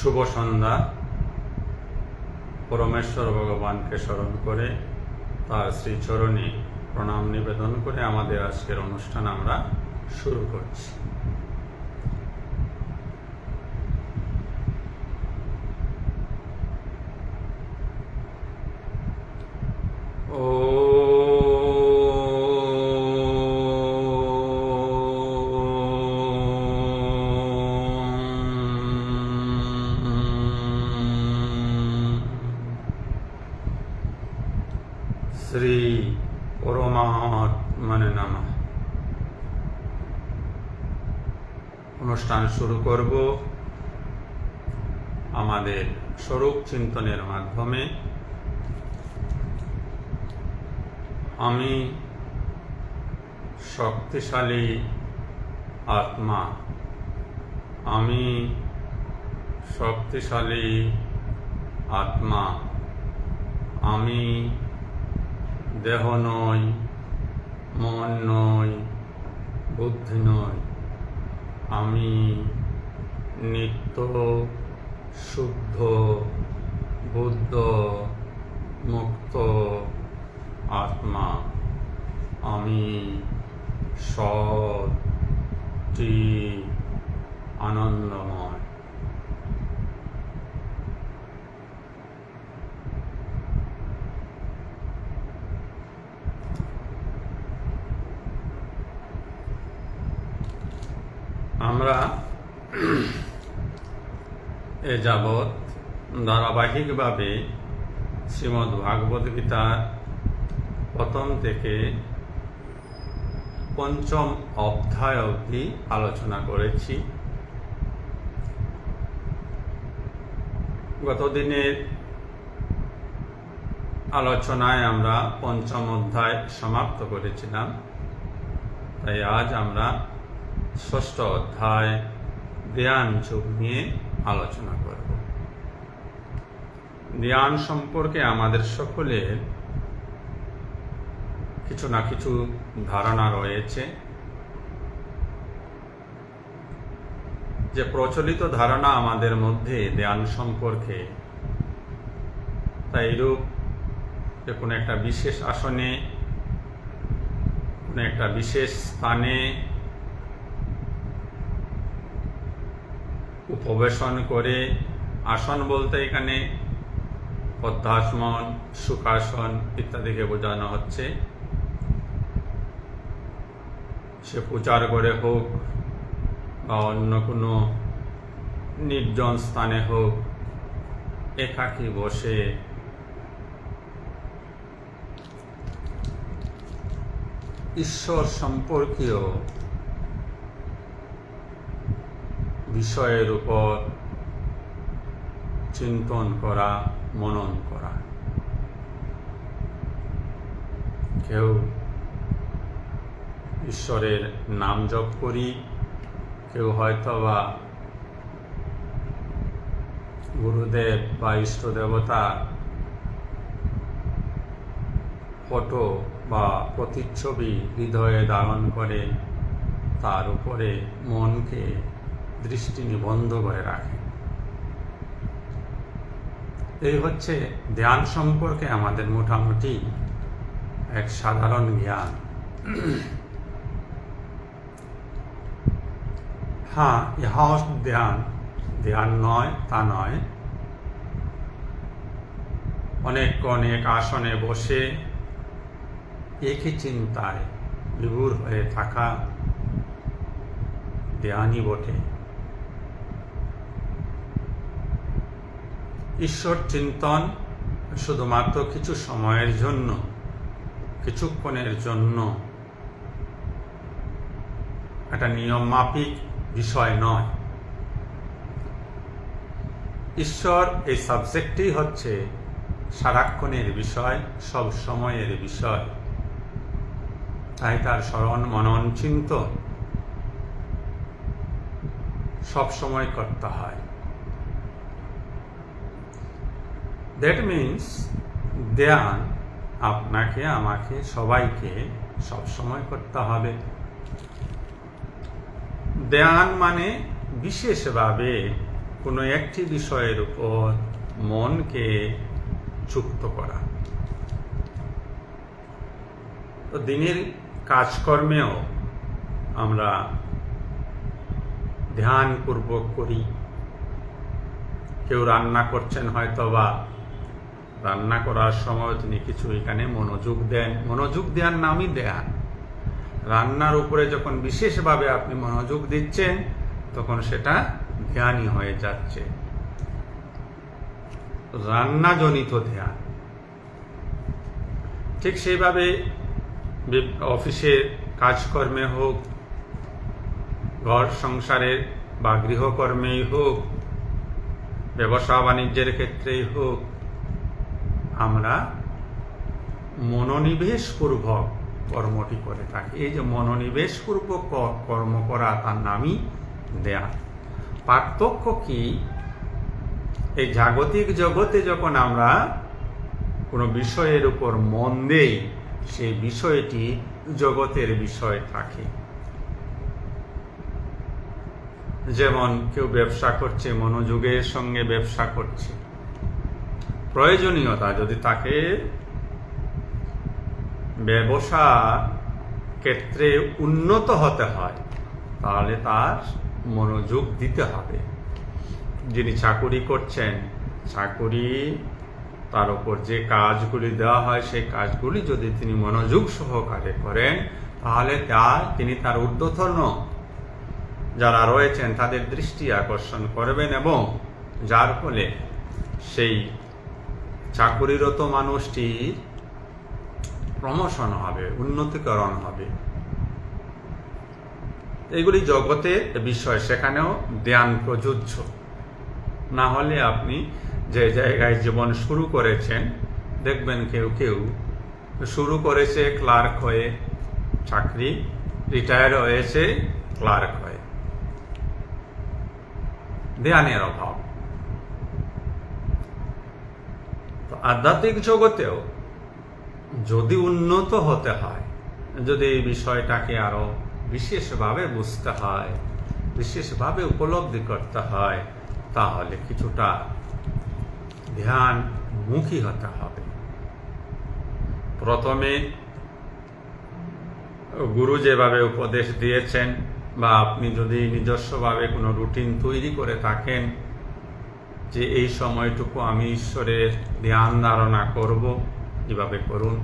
শুভ সন্ধ্যা। পরমেশ্বর ভগবানকে স্মরণ করে তার শ্রীচরণে প্রণাম নিবেদন করে আমাদের আজকের অনুষ্ঠান আমরা শুরু করছি। শ্রী পরমাত্মনে নমঃ। অনুষ্ঠান শুরু করব আমাদের স্বরূপ চিন্তনের মাধ্যমে। আমি শক্তিশালী আত্মা, আমি শক্তিশালী আত্মা, আমি দেহ নই, মন নই, বুদ্ধি নই, আমি নিত্য শুদ্ধ বুদ্ধ মুক্ত আত্মা, আমি সত্যি আনন্দময়। আমরা এ যাবৎ ধারাবাহিকভাবে শ্রীমদ্ ভাগবত গীতার প্রথম থেকে পঞ্চম অধ্যায় অবধি আলোচনা করেছি। গতদিনের আলোচনায় আমরা পঞ্চম অধ্যায় সমাপ্ত করেছিলাম, তাই আজ আমরা ষষ্ঠ অধ্যায় ধ্যান যোগ নিয়ে আলোচনা করব। ধ্যান সম্পর্কে আমাদের সকলের কিছু না কিছু ধারণা রয়েছে। যে প্রচলিত ধারণা আমাদের মধ্যে ধ্যান সম্পর্কে, তাই রূপ যে কোনো একটা বিশেষ আসনে, কোনো একটা বিশেষ স্থানে উপবেশন করে, আসন বলতে এখানে পদ্মাসন, সুখাসন ইত্যাদিকে বোঝানো হচ্ছে, সে পূজার ঘরে হোক বা অন্য কোনো নির্জন স্থানে হোক, একাকী বসে ঈশ্বর সম্পর্কীয় বিষয়ের উপর চিন্তন করা, মনন করা। কেউ ঈশ্বরের নাম জপ করি, কেউ হয়তো বা গুরুদেব বা ইষ্ট দেবতা ফটো বা প্রতিচ্ছবি হৃদয়ে ধারণ করে তার উপরে মনকে দৃষ্টি নিবদ্ধ করে রাখে। এই হচ্ছে ধ্যান সম্পর্কে আমাদের মোটামুটি এক সাধারণ জ্ঞান। হ্যাঁ, ইহা ধ্যান, ধ্যান নয় তা নয়। অনেক আসনে বসে একই চিন্তায় বিভোর হয়ে থাকা ধ্যানই বটে। ঈশ্বর চিন্তন শুধুমাত্র কিছু সময়ের জন্য, কিছুক্ষণের জন্য একটা নিয়ম মাফিক বিষয় নয়। ঈশ্বর এই সাবজেক্টই হচ্ছে সারাক্ষণের বিষয়, সব সময়ের বিষয়। তাই তার স্মরণ মনন চিন্তন সব সময় করতে হয়। দ্যাট মিন্স ধ্যান আপনাকে, আমাকে, সবাইকে সব সময় করতে হবে। ধ্যান মানে বিশেষভাবে কোনো একটি বিষয়ের উপর মনকে যুক্ত করা। তো দিনের কাজকর্মেও আমরা ধ্যানপূর্বক করি। কেউ রান্না করছেন, হয়তো বা রান্না করার সময় তিনি কিছু এখানে মনোযোগ দেন। মনোযোগ দেওয়ার নামই ধ্যান। রান্নার উপরে যখন বিশেষভাবে আপনি মনোযোগ দিচ্ছেন, তখন সেটা ধ্যানই হয়ে যাচ্ছে, রান্নাজনিত ধ্যান। ঠিক সেইভাবে অফিসের কাজকর্মে হোক, ঘর সংসারের বা গৃহকর্মেই হোক, ব্যবসা বাণিজ্যের ক্ষেত্রেই হোক, আমরা মনোনিবেশপূর্বক কর্মটি করে থাকি। এই যে মনোনিবেশপূর্বক কর্ম করা, তার নামই ধ্যান। পার্থক্য কি? এই জাগতিক জগতে যখন আমরা কোনো বিষয়ের উপর মন দেই, সেই বিষয়টি জগতের বিষয় থাকে। যেমন কেউ ব্যবসা করছে, মনোযোগের সঙ্গে ব্যবসা করছে। প্রয়োজনীয়তা যদি তাকে ব্যবসা ক্ষেত্রে উন্নত হতে হয়, তাহলে তার মনোযোগ দিতে হবে। যিনি চাকুরি করছেন, চাকুরি তার উপর যে কাজগুলি দেওয়া হয়, সেই কাজগুলি যদি তিনি মনোযোগ সহকারে করেন, তাহলে তিনি তার ঊর্ধ্বতন যারা রয়েছেন তাদের দৃষ্টি আকর্ষণ করবেন, এবং যার ফলে সেই চাকুরিরত মানুষটির প্রমোশন হবে, উন্নতিকরণ হবে। এগুলি জগতের বিষয়, সেখানেও ধ্যান প্রযোজ্য। না হলে আপনি যে জায়গায় জীবন শুরু করেছেন, দেখবেন কেউ কেউ শুরু করেছে ক্লার্ক হয়ে, চাকরি রিটায়ার হয়েছে ক্লার্ক হয়ে। ধ্যানের অভাব। তো আধ্যাত্মিক জগতেও যদি উন্নত হতে হয়, যদি এই বিষয়টাকে আরো বিশেষভাবে বুঝতে হয়, বিশেষভাবে উপলব্ধি করতে হয়, তাহলে কিছুটা ধ্যানমুখী হতে হবে। প্রথমে গুরু যেভাবে উপদেশ দিয়েছেন, বা আপনি যদি নিজস্বভাবে কোনো রুটিন তৈরি করে থাকেন যে এই সময়টুকু আমি ঈশ্বরের ধ্যান ধারণা করব, এভাবে করুন।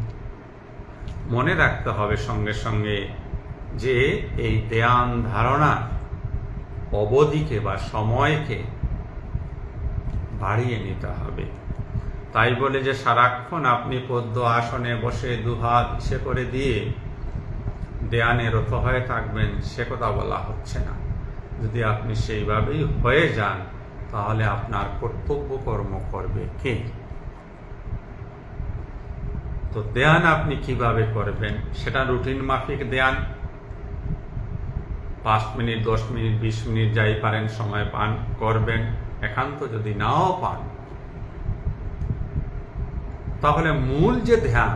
মনে রাখতে হবে সঙ্গে সঙ্গে যে এই ধ্যান ধারণা অবধিকে বা সময়কে বাড়িয়ে নিতে হবে। তাই বলে যে সারাক্ষণ আপনি পদ্ম আসনে বসে দুহাত ইসে করে দিয়ে ধ্যানে রত হয়ে থাকবেন, সে কথা বলা হচ্ছে না। যদি আপনি সেইভাবেই হয়ে যান, তাহলে আপনার কর্তব্য কর্ম করবে কে? তো ধ্যান আপনি কিভাবে করবেন, সেটা রুটিন মাফিক ধ্যান। 5 মিনিট, 10 মিনিট, 20 মিনিট যাই পারেন সময় পান করবেন। একান্ত যদি নাও পান, তাহলে মূল যে ধ্যান,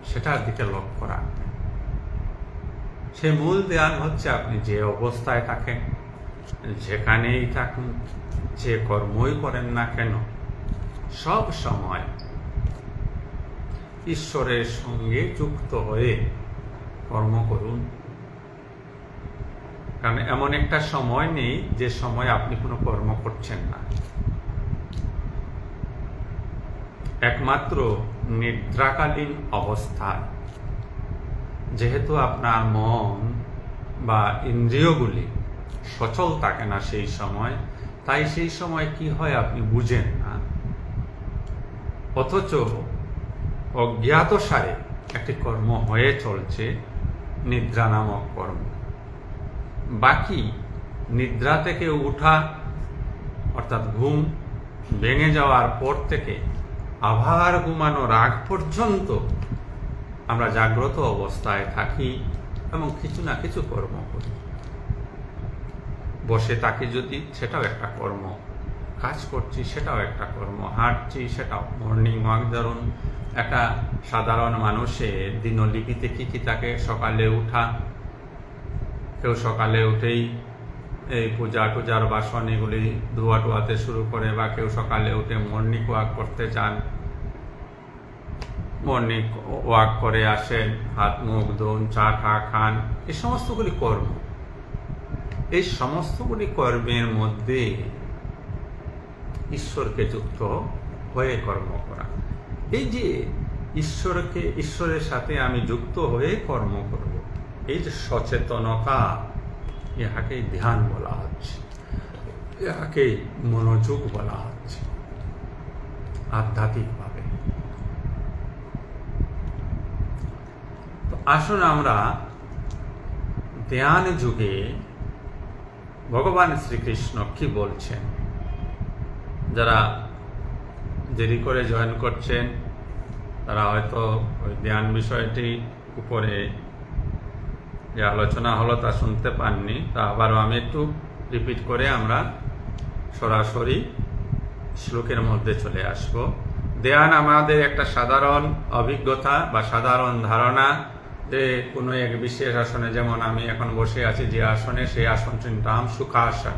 সেটার দিকে লক্ষ্য রাখবেন। সে মূল ধ্যান হচ্ছে আপনি যে অবস্থায় থাকেন, যেখানেই থাকুন, যে কর্মই করেন না কেন, সব সময় ঈশ্বরের সঙ্গে যুক্ত হয়ে কর্ম করুন। কারণ এমন একটা সময় নেই যে সময় আপনি কোনো কর্ম করছেন না। একমাত্র নিদ্রাকালীন অবস্থায়, যেহেতু আপনার মন বা ইন্দ্রিয়গুলি সচল থাকে না সেই সময়, তাই সেই সময় কি হয় আপনি বুঝেন না। অথচ অজ্ঞাতসারে একটি কর্ম হয়ে চলছে, নিদ্রা নামক কর্ম। বাকি নিদ্রা থেকে উঠা, অর্থাৎ ঘুম ভেঙে যাওয়ার পর থেকে আবার ঘুমানোর আগ পর্যন্ত আমরা জাগ্রত অবস্থায় থাকি এবং কিছু না কিছু কর্ম করি। বসে থাকি যদি, সেটাও একটা কর্ম। কাজ করছি, সেটাও একটা কর্ম। হাঁটছি, সেটাও। মর্নিং ওয়াক ধরুন, একটা সাধারণ মানুষের দিনলিপিতে কি কি থাকে? সকালে উঠা, কেউ সকালে উঠেই এই পূজা টুজার বাসন এগুলি ধোয়া টোয়াতে শুরু করে, বা কেউ সকালে উঠে মর্নিং ওয়াক করতে চান, মর্নিং ওয়াক করে আসেন, হাত মুখ ধোন, চা টা খান, এই সমস্তগুলি কর্ম। এই সমস্তগুলি কর্মের মধ্যে ঈশ্বরকে যুক্ত হয়ে কর্ম করা, এই যে ঈশ্বরের সাথে আমি যুক্ত হয়ে কর্ম করব, এই যে সচেতনতা, ইহাকে ধ্যান বলা হচ্ছে, ইহাকে মনোযোগ বলা হচ্ছে আধ্যাত্মিকভাবে। তো আসুন আমরা ধ্যান যুগে ভগবান শ্রীকৃষ্ণ কি বলছেন। যারা দেরি করে জয়েন করছেন তারা হয়তো ওই ধ্যান বিষয়টি উপরে যে আলোচনা হলো তা শুনতে পাননি, তা আবারও আমি একটু রিপিট করে আমরা সরাসরি শ্লোকের মধ্যে চলে আসব। ধ্যান আমাদের একটা সাধারণ অভিজ্ঞতা বা সাধারণ ধারণা যে কোনো এক বিশেষ আসনে, যেমন আমি এখন বসে আছি যে আসনে, সেই আসনটির নাম সুখাসন।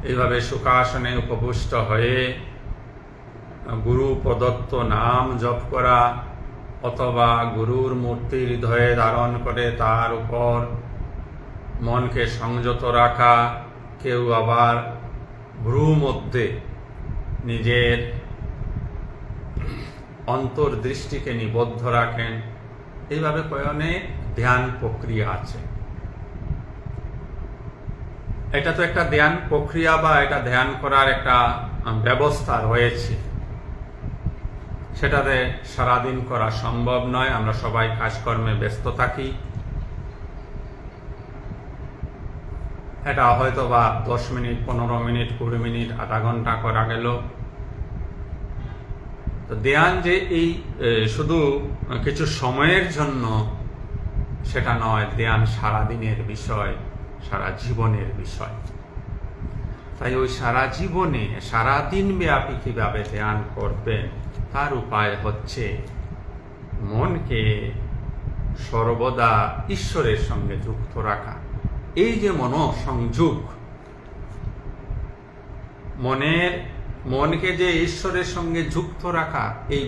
এইভাবে সুখাসনে উপবিষ্ট হয়ে গুরু প্রদত্ত নাম জপ করা, অথবা গুরুর মূর্তি হৃদয়ে ধারণ করে তার উপর মনকে সংযত রাখা, কেউ আবার ভ্রু মধ্যে নিজের অন্তর্দৃষ্টিকে নিবদ্ধ রাখেন। এইভাবে অনেক ধ্যান প্রক্রিয়া আছে। এটা তো একটা ধ্যান প্রক্রিয়া বা এটা ধ্যান করার একটা ব্যবস্থা রয়েছে, সেটাতে সারাদিন করা সম্ভব নয়। আমরা সবাই কাজকর্মে ব্যস্ত থাকি। এটা হয়তো বা 10 মিনিট, 15 মিনিট, 20 মিনিট, আধা ঘন্টা করা গেল। তো ধ্যান যে এই শুধু কিছু সময়ের জন্য সেটা নয়, ধ্যান সারাদিনের বিষয়, সারা জীবনের বিষয়। তাই ওই সারা জীবনে সারাদিন ব্যাপী কিভাবে ধ্যান করবেন তার উপায় হচ্ছে মনকে সর্বদা ঈশ্বরের সঙ্গে যুক্ত রাখা। এই যে মনোসংযোগ, মনকে যে ঈশ্বরের সঙ্গে যুক্ত রাখা, এই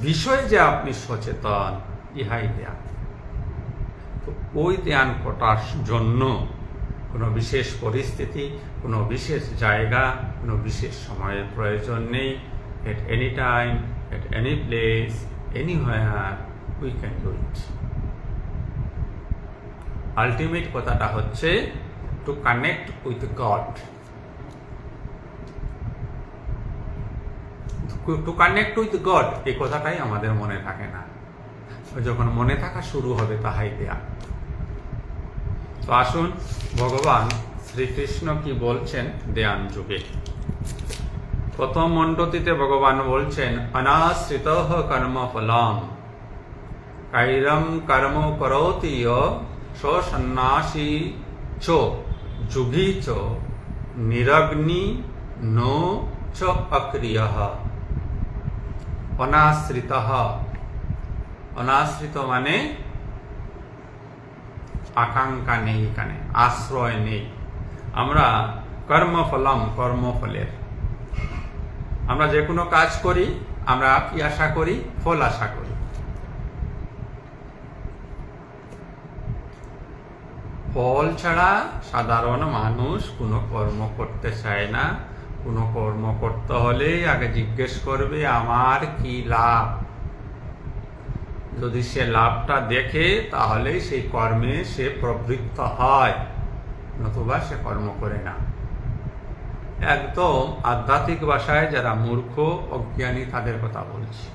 বিষয়ে যে আপনি সচেতন, ইহাই ধ্যান। তো ওই ধ্যান করার জন্য কোনো বিশেষ পরিস্থিতি, কোনো বিশেষ জায়গা, কোনো বিশেষ সময়ের প্রয়োজন নেই। At any time, at any place, anywhere, we can do it. Ultimate কথাটা হচ্ছে to connect with God. To connect with God, এই কথাটাই আমাদের মনে থাকে না। যখন মনে থাকা শুরু হবে তাহাই ধ্যান। তো আসুন ভগবান শ্রীকৃষ্ণ কি বলছেন ধ্যান যুগে। প্রথম মণ্ডটিতে ভগবান বলছেন, অনাশ্রিত কর্মফলম কাইরম কর্ম করোতি সন্ন্যাসী চ যুগী চ নিরগ্নি নো চ অক্রিয়। অনাশ্রিত, অনাশ্রিত মানে আকাঙ্ক্ষা নেই, এখানে আশ্রয় নেই। আমরা কর্মফলম, কর্মফলের, আমরা যে কোনো কাজ করি আমরা কি আশা করি? ফল আশা করি। ফল ছাড়া সাধারণ মানুষ কোনো কর্ম করতে চায় না। কোনো কর্ম করতে হলে আগে জিজ্ঞেস করবে আমার কি লাভ। যদি সে লাভটা দেখে তাহলে সেই কর্মে সে প্রবৃত্ত হয়, নতুবা সে কর্ম করে না। একদম আধ্যাত্মিক ভাষায় যারা মূর্খ অজ্ঞানী তাদের কথা বলছি।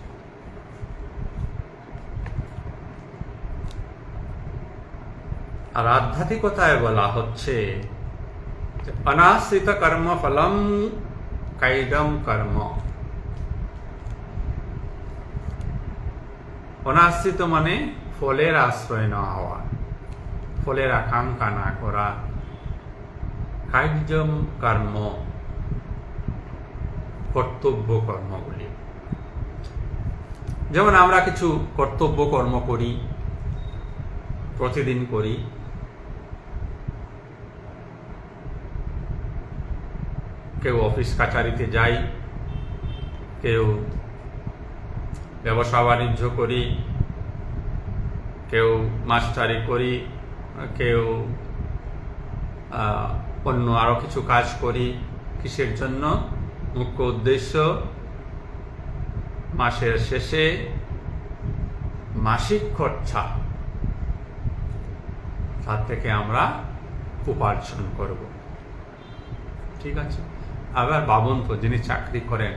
আর আধ্যাত্মিকতায় বলা হচ্ছে অনাশ্রিত কর্ম ফলম কাইদম কর্ম। অনাশ্রিত মানে ফলের আশ্রয় না হওয়া, ফলের আকাঙ্ক্ষা না করা। কাইজম কর্ম, কর্তব্য কর্মগুলি। যেমন আমরা কিছু কর্তব্য কর্ম করি, প্রতিদিন করি, কেউ অফিস কাছারিতে যাই, কেউ ব্যবসা বাণিজ্য করি, কেউ মাস্টারি করি, কেউ অন্য আরো কিছু কাজ করি। কিসের জন্য? মুখ্য উদ্দেশ্য মাসের শেষে মাসিক খরচা, তার থেকে আমরা উপার্জন করব। ঠিক আছে। আবার ভাবুন তো, যিনি চাকরি করেন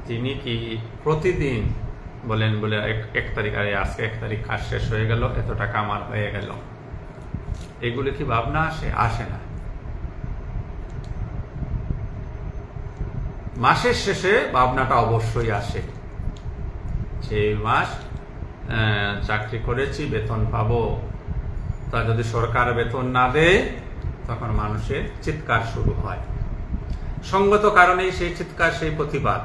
তিনি কি প্রতিদিন বলে 1 তারিখ, আরে আজকে 1 তারিখ কাজ শেষ হয়ে গেল, এত টাকা আমার হয়ে গেল, এগুলি কি ভাবনা আসে না? মাসের শেষে ভাবনাটা অবশ্যই আসে যে মাস চাকরি করেছি, বেতন পাবো। তা যদি সরকার বেতন না দেয় তখন মানুষের চিৎকার শুরু হয়। সঙ্গত কারণেই সেই চিৎকার, সেই প্রতিবাদ।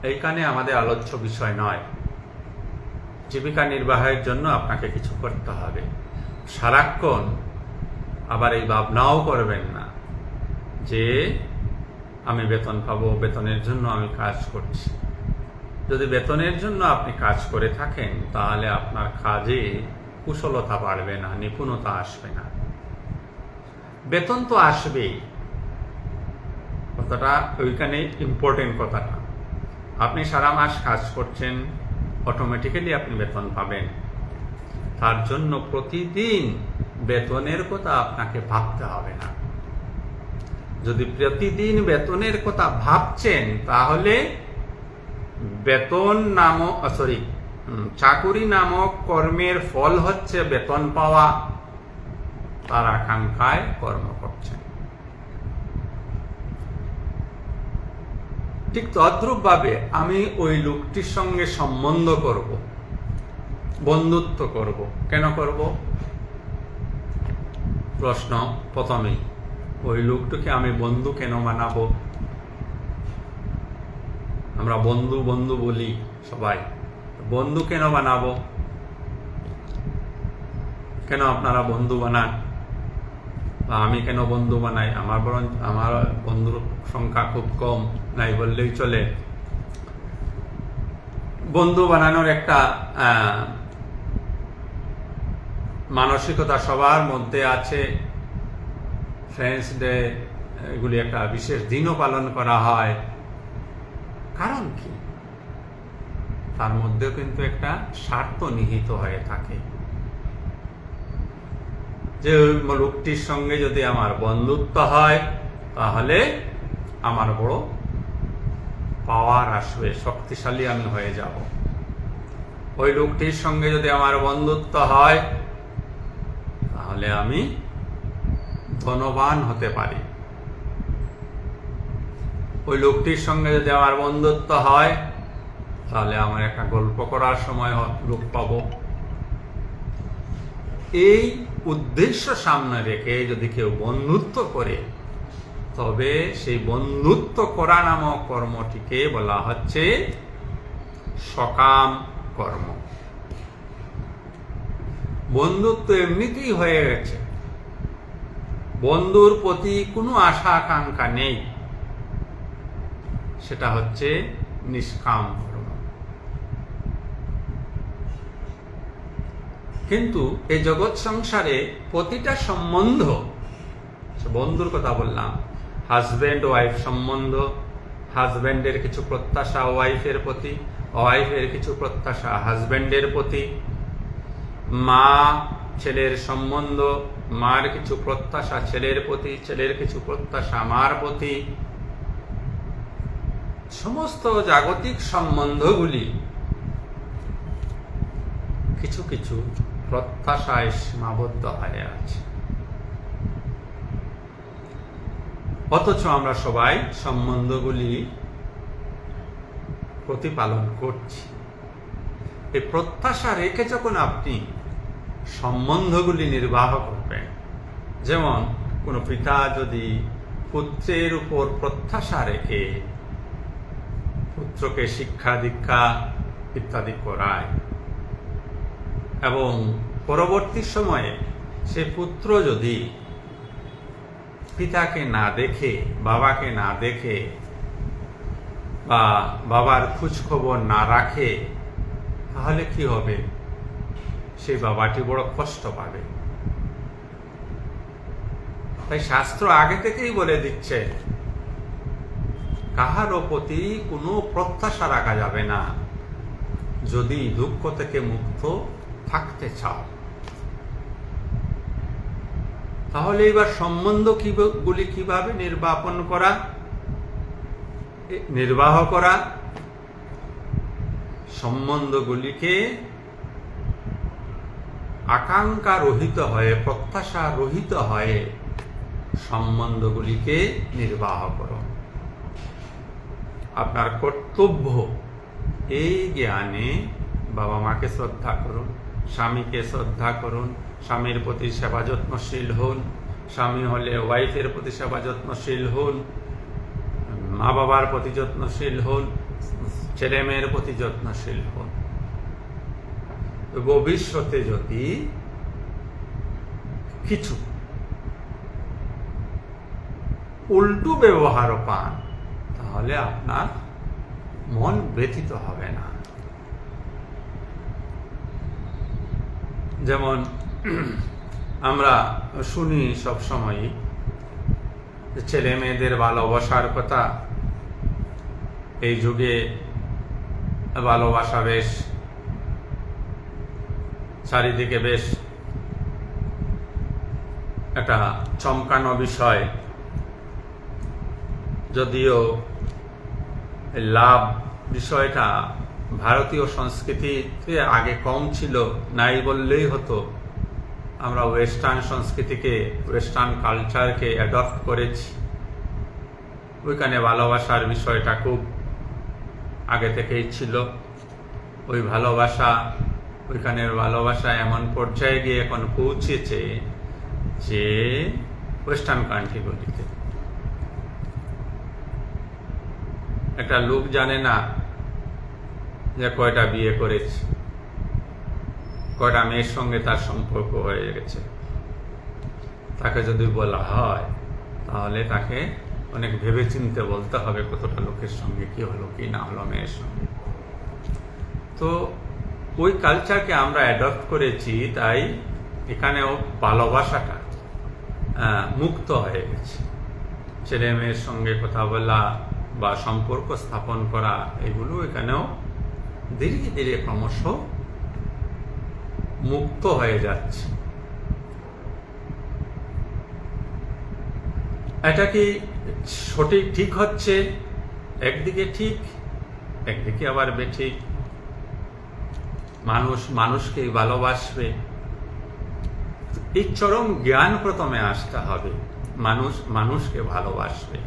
এইখানে আমাদের আলোচ্য বিষয় নয়। জীবিকা নির্বাহের জন্য আপনাকে কিছু করতে হবে। সারাক্ষণ আবার এই ভাবনাও করবেন না যে আমি বেতন পাবো, বেতনের জন্য আমি কাজ করছি। যদি বেতনের জন্য আপনি কাজ করে থাকেন তাহলে আপনার কাজে কুশলতা বাড়বে না, নিপুণতা আসবে না। বেতন তো আসবেই, কথাটা ওইখানে ইম্পর্টেন্ট কথাটা। আপনি সারা মাস কাজ করছেন, অটোমেটিক্যালি আপনি বেতন পাবেন। তার জন্য প্রতিদিন বেতনের কথা আপনাকে ভাবতে হবে না। যদি প্রতিদিন বেতনের কথা ভাবছেন তাহলে চাকুরি নামক কর্মের ফল হচ্ছে বেতন পাওয়া, তার আকাঙ্ক্ষায় কর্ম করছেন। ঠিক তদ্রূপ ভাবে আমি ওই লোকটির সঙ্গে সম্বন্ধ করব, বন্ধুত্ব করব। কেন করব? প্রশ্ন প্রথমেই, ওই লোকটিকে আমি বন্ধু কেন বানাবো? আমরা বন্ধু বন্ধু বলি সবাই, বন্ধু কেন বানাবো? কেন আপনারা বন্ধু বানান বা আমি কেন বন্ধু বানাই? আমার বন্ধুর সংখ্যা খুব কম, নাই বললেই চলে। বন্ধু বানানোর একটা মানসিকতা সবার মধ্যে আছে। ফ্রেন্ডস ডে, এগুলি একটা বিশেষ দিনও পালন করা হয়। কারণ কি? তার মধ্যেও কিন্তু একটা স্বার্থ নিহিত হয়ে থাকে যে ওই লোকটির সঙ্গে যদি আমার বন্ধুত্ব হয় তাহলে আমার বড় পাওয়ার আসবে, শক্তিশালী আমি হয়ে যাব। ওই লোকটির সঙ্গে যদি আমার বন্ধুত্ব হয় তাহলে আমি ধনবান হতে পারি। ওই লোকটির সঙ্গে যদি আমার বন্ধুত্ব হয় তাহলে আমার একটা গল্প করার সময় লোক পাবো। এই উদ্দেশ্য সামনে রেখে যদি কেউ বন্ধুত্ব করে তবে সেই বন্ধুত্ব করা নামক কর্মটিকে বলা হচ্ছে সকাম কর্ম। বন্ধুত্ব এমনিতেই হয়ে গেছে, বন্ধুর প্রতি কোনো আশা আকাঙ্ক্ষা নেই, সেটা হচ্ছে নিষ্কাম কর্ম। কিন্তু এই জগৎ সংসারে প্রতিটা সম্বন্ধ, বন্ধুর কথা বললাম, হাজব্যান্ড ওয়াইফ সম্বন্ধ, হাজব্যান্ডের কিছু প্রত্যাশা ওয়াইফের প্রতি, ওয়াইফের কিছু প্রত্যাশা হাজব্যান্ডের প্রতি, মা ছেলের সম্বন্ধ, মার কিছু প্রত্যাশা ছেলের প্রতি, ছেলের কিছু প্রত্যাশা মার প্রতি। সমস্ত জাগতিক সম্বন্ধগুলি কিছু কিছু প্রত্যাশায় সীমাবদ্ধ হয়ে আছে। অথচ আমরা সবাই সম্বন্ধগুলি প্রতিপালন করছি। এই প্রত্যাশা রেখে যখন আপনি সম্বন্ধগুলি নির্বাহ করবেন, যেমন কোনো পিতা যদি পুত্রের উপর প্রত্যাশা রেখে পুত্রকে শিক্ষা দীক্ষা ইত্যাদি করায় এবং পরবর্তী সময়ে সে পুত্র যদি পিতাকে না দেখে, বাবাকে না দেখে, বা বাবার খোঁজ খবর না রাখে, তাহলে কি হবে? সেই বাবাটি বড় কষ্ট পাবে। তাই শাস্ত্র আগে থেকেই বলে দিচ্ছে, কাহারও প্রতি কোনো প্রত্যাশা রাখা যাবে না যদি দুঃখ থেকে মুক্ত থাকতে চাও। তাহলে এবার সম্বন্ধগুলি কিভাবে নির্বাহ করা? সম্বন্ধগুলিকে আকাঙ্ক্ষা রহিত হয়ে, প্রত্যাশা রহিত হয়ে সম্বন্ধগুলিকে নির্বাহ করো। আপনার কর্তব্য এই জ্ঞানে বাবা মাকে শ্রদ্ধা করুন, স্বামীকে শ্রদ্ধা করুন, স্বামীর প্রতি সেবা যত্নশীল হন, স্বামী হলে ওয়াইফের প্রতি সেবা যত্নশীল হন, মা বাবার প্রতি যত্নশীল হন, ছেলে মেয়ের প্রতি যত্নশীল হন। ভবিষ্যতে যদি কিছু উল্টো ব্যবহার পান, তাহলে আপনার মন ব্যথিত হবে না। যেমন আমরা শুনি সবসময় ছেলে মেয়েদের ভালোবাসার কথা। এই যুগে ভালোবাসা বেশ চারিদিকে বেশ একটা চমকানো বিষয়। যদিও লাভ বিষয়টা ভারতীয় সংস্কৃতিতে আগে কম ছিল, নাই বললেই হতো। আমরা ওয়েস্টার্ন সংস্কৃতিকে, ওয়েস্টার্ন কালচারকে অ্যাডপ্ট করেছি। ওইখানে ভালোবাসার বিষয়টা খুব আগে থেকেই ছিল। ওই ভালোবাসা, ওইখানের ভালোবাসা এমন পর্যায়ে গিয়ে এখন পৌঁছেছে যে ওয়েস্টার্ন কান্ট্রিগুলিতে একটা লোক জানে না যে কয়টা বিয়ে করেছে, কয়টা মেয়ের সঙ্গে তার সম্পর্ক হয়ে গেছে। তাকে যদি বলা হয়, তাহলে তাকে অনেক ভেবেচিন্তে বলতে হবে কতটা লোকের সঙ্গে কি হলো কি না হলো মেয়ের সঙ্গে। তো ওই কালচারকে আমরা অ্যাডপ্ট করেছি, তাই এখানেও ভালোবাসাটা মুক্ত হয়ে গেছে। ছেলে মেয়ের সঙ্গে কথা বলা বা সম্পর্ক স্থাপন করা, এগুলো এখানেও ধীরে ধীরে ক্রমশ মুক্ত হয়ে যাচ্ছে। এটা কি সঠিক ঠিক হচ্ছে? একদিকে ঠিক, একদিকে আবার বেঠিক। মানুষ মানুষকেই ভালোবাসবে, এই চরম জ্ঞান প্রথমে আসতে হবে। মানুষ মানুষকে ভালোবাসবে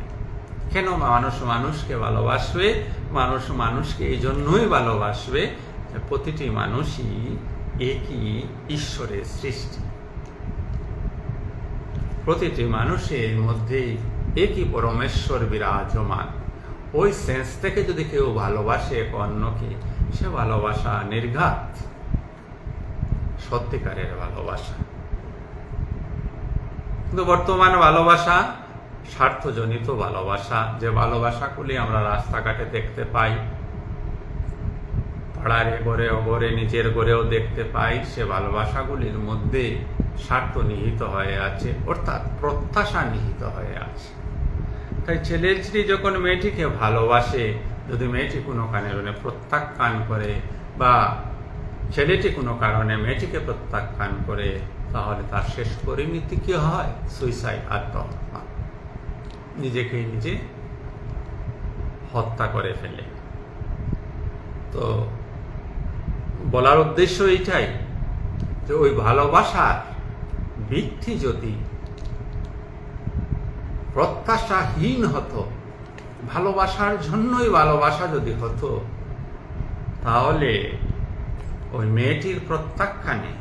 কেন? মানুষ মানুষকে ভালোবাসবে, মানুষ মানুষকে এই জন্যই ভালোবাসবে, প্রতিটি মানুষই একই ঈশ্বরের সৃষ্টি। প্রতিটি মানুষের মধ্যে একই পরমেশ্বর বিরাজমান। ওই সেন্স থেকে যদি কেউ ভালোবাসে অন্যকে, সে ভালোবাসা নির্ঘাত, সত্যিকারের ভালোবাসা। কিন্তু বর্তমান ভালোবাসা স্বার্থজনিত ভালোবাসা, যে ভালোবাসাগুলি আমরা রাস্তাঘাটে দেখতে পাই, পাড়ার ঘরে অগরে নিজের ঘরেও দেখতে পাই, সে ভালোবাসাগুলির মধ্যে স্বার্থ নিহিত হয়ে আছে, অর্থাৎ প্রত্যাশা নিহিত হয়ে আছে। তাই ছেলের স্ত্রী যখন মেয়েটিকে ভালোবাসে, যদি মেয়েটি কোনো কারণে প্রত্যাখ্যান করে বা ছেলেটি কোনো কারণে মেয়েটিকে প্রত্যাখ্যান করে, তাহলে তার শেষ পরিণতি কি হয়? সুইসাইড, আত্মহত্যা, নিজেকে নিজে হত্যা করে ফেলে। তো বলার উদ্দেশ্য এইটাই যে ওই ভালোবাসার ভিত্তি যদি প্রত্যাশাহীন হতো, ভালোবাসার জন্যই ভালোবাসা যদি হতো, তাহলে ওই মেয়েটির প্রত্যাখ্যানে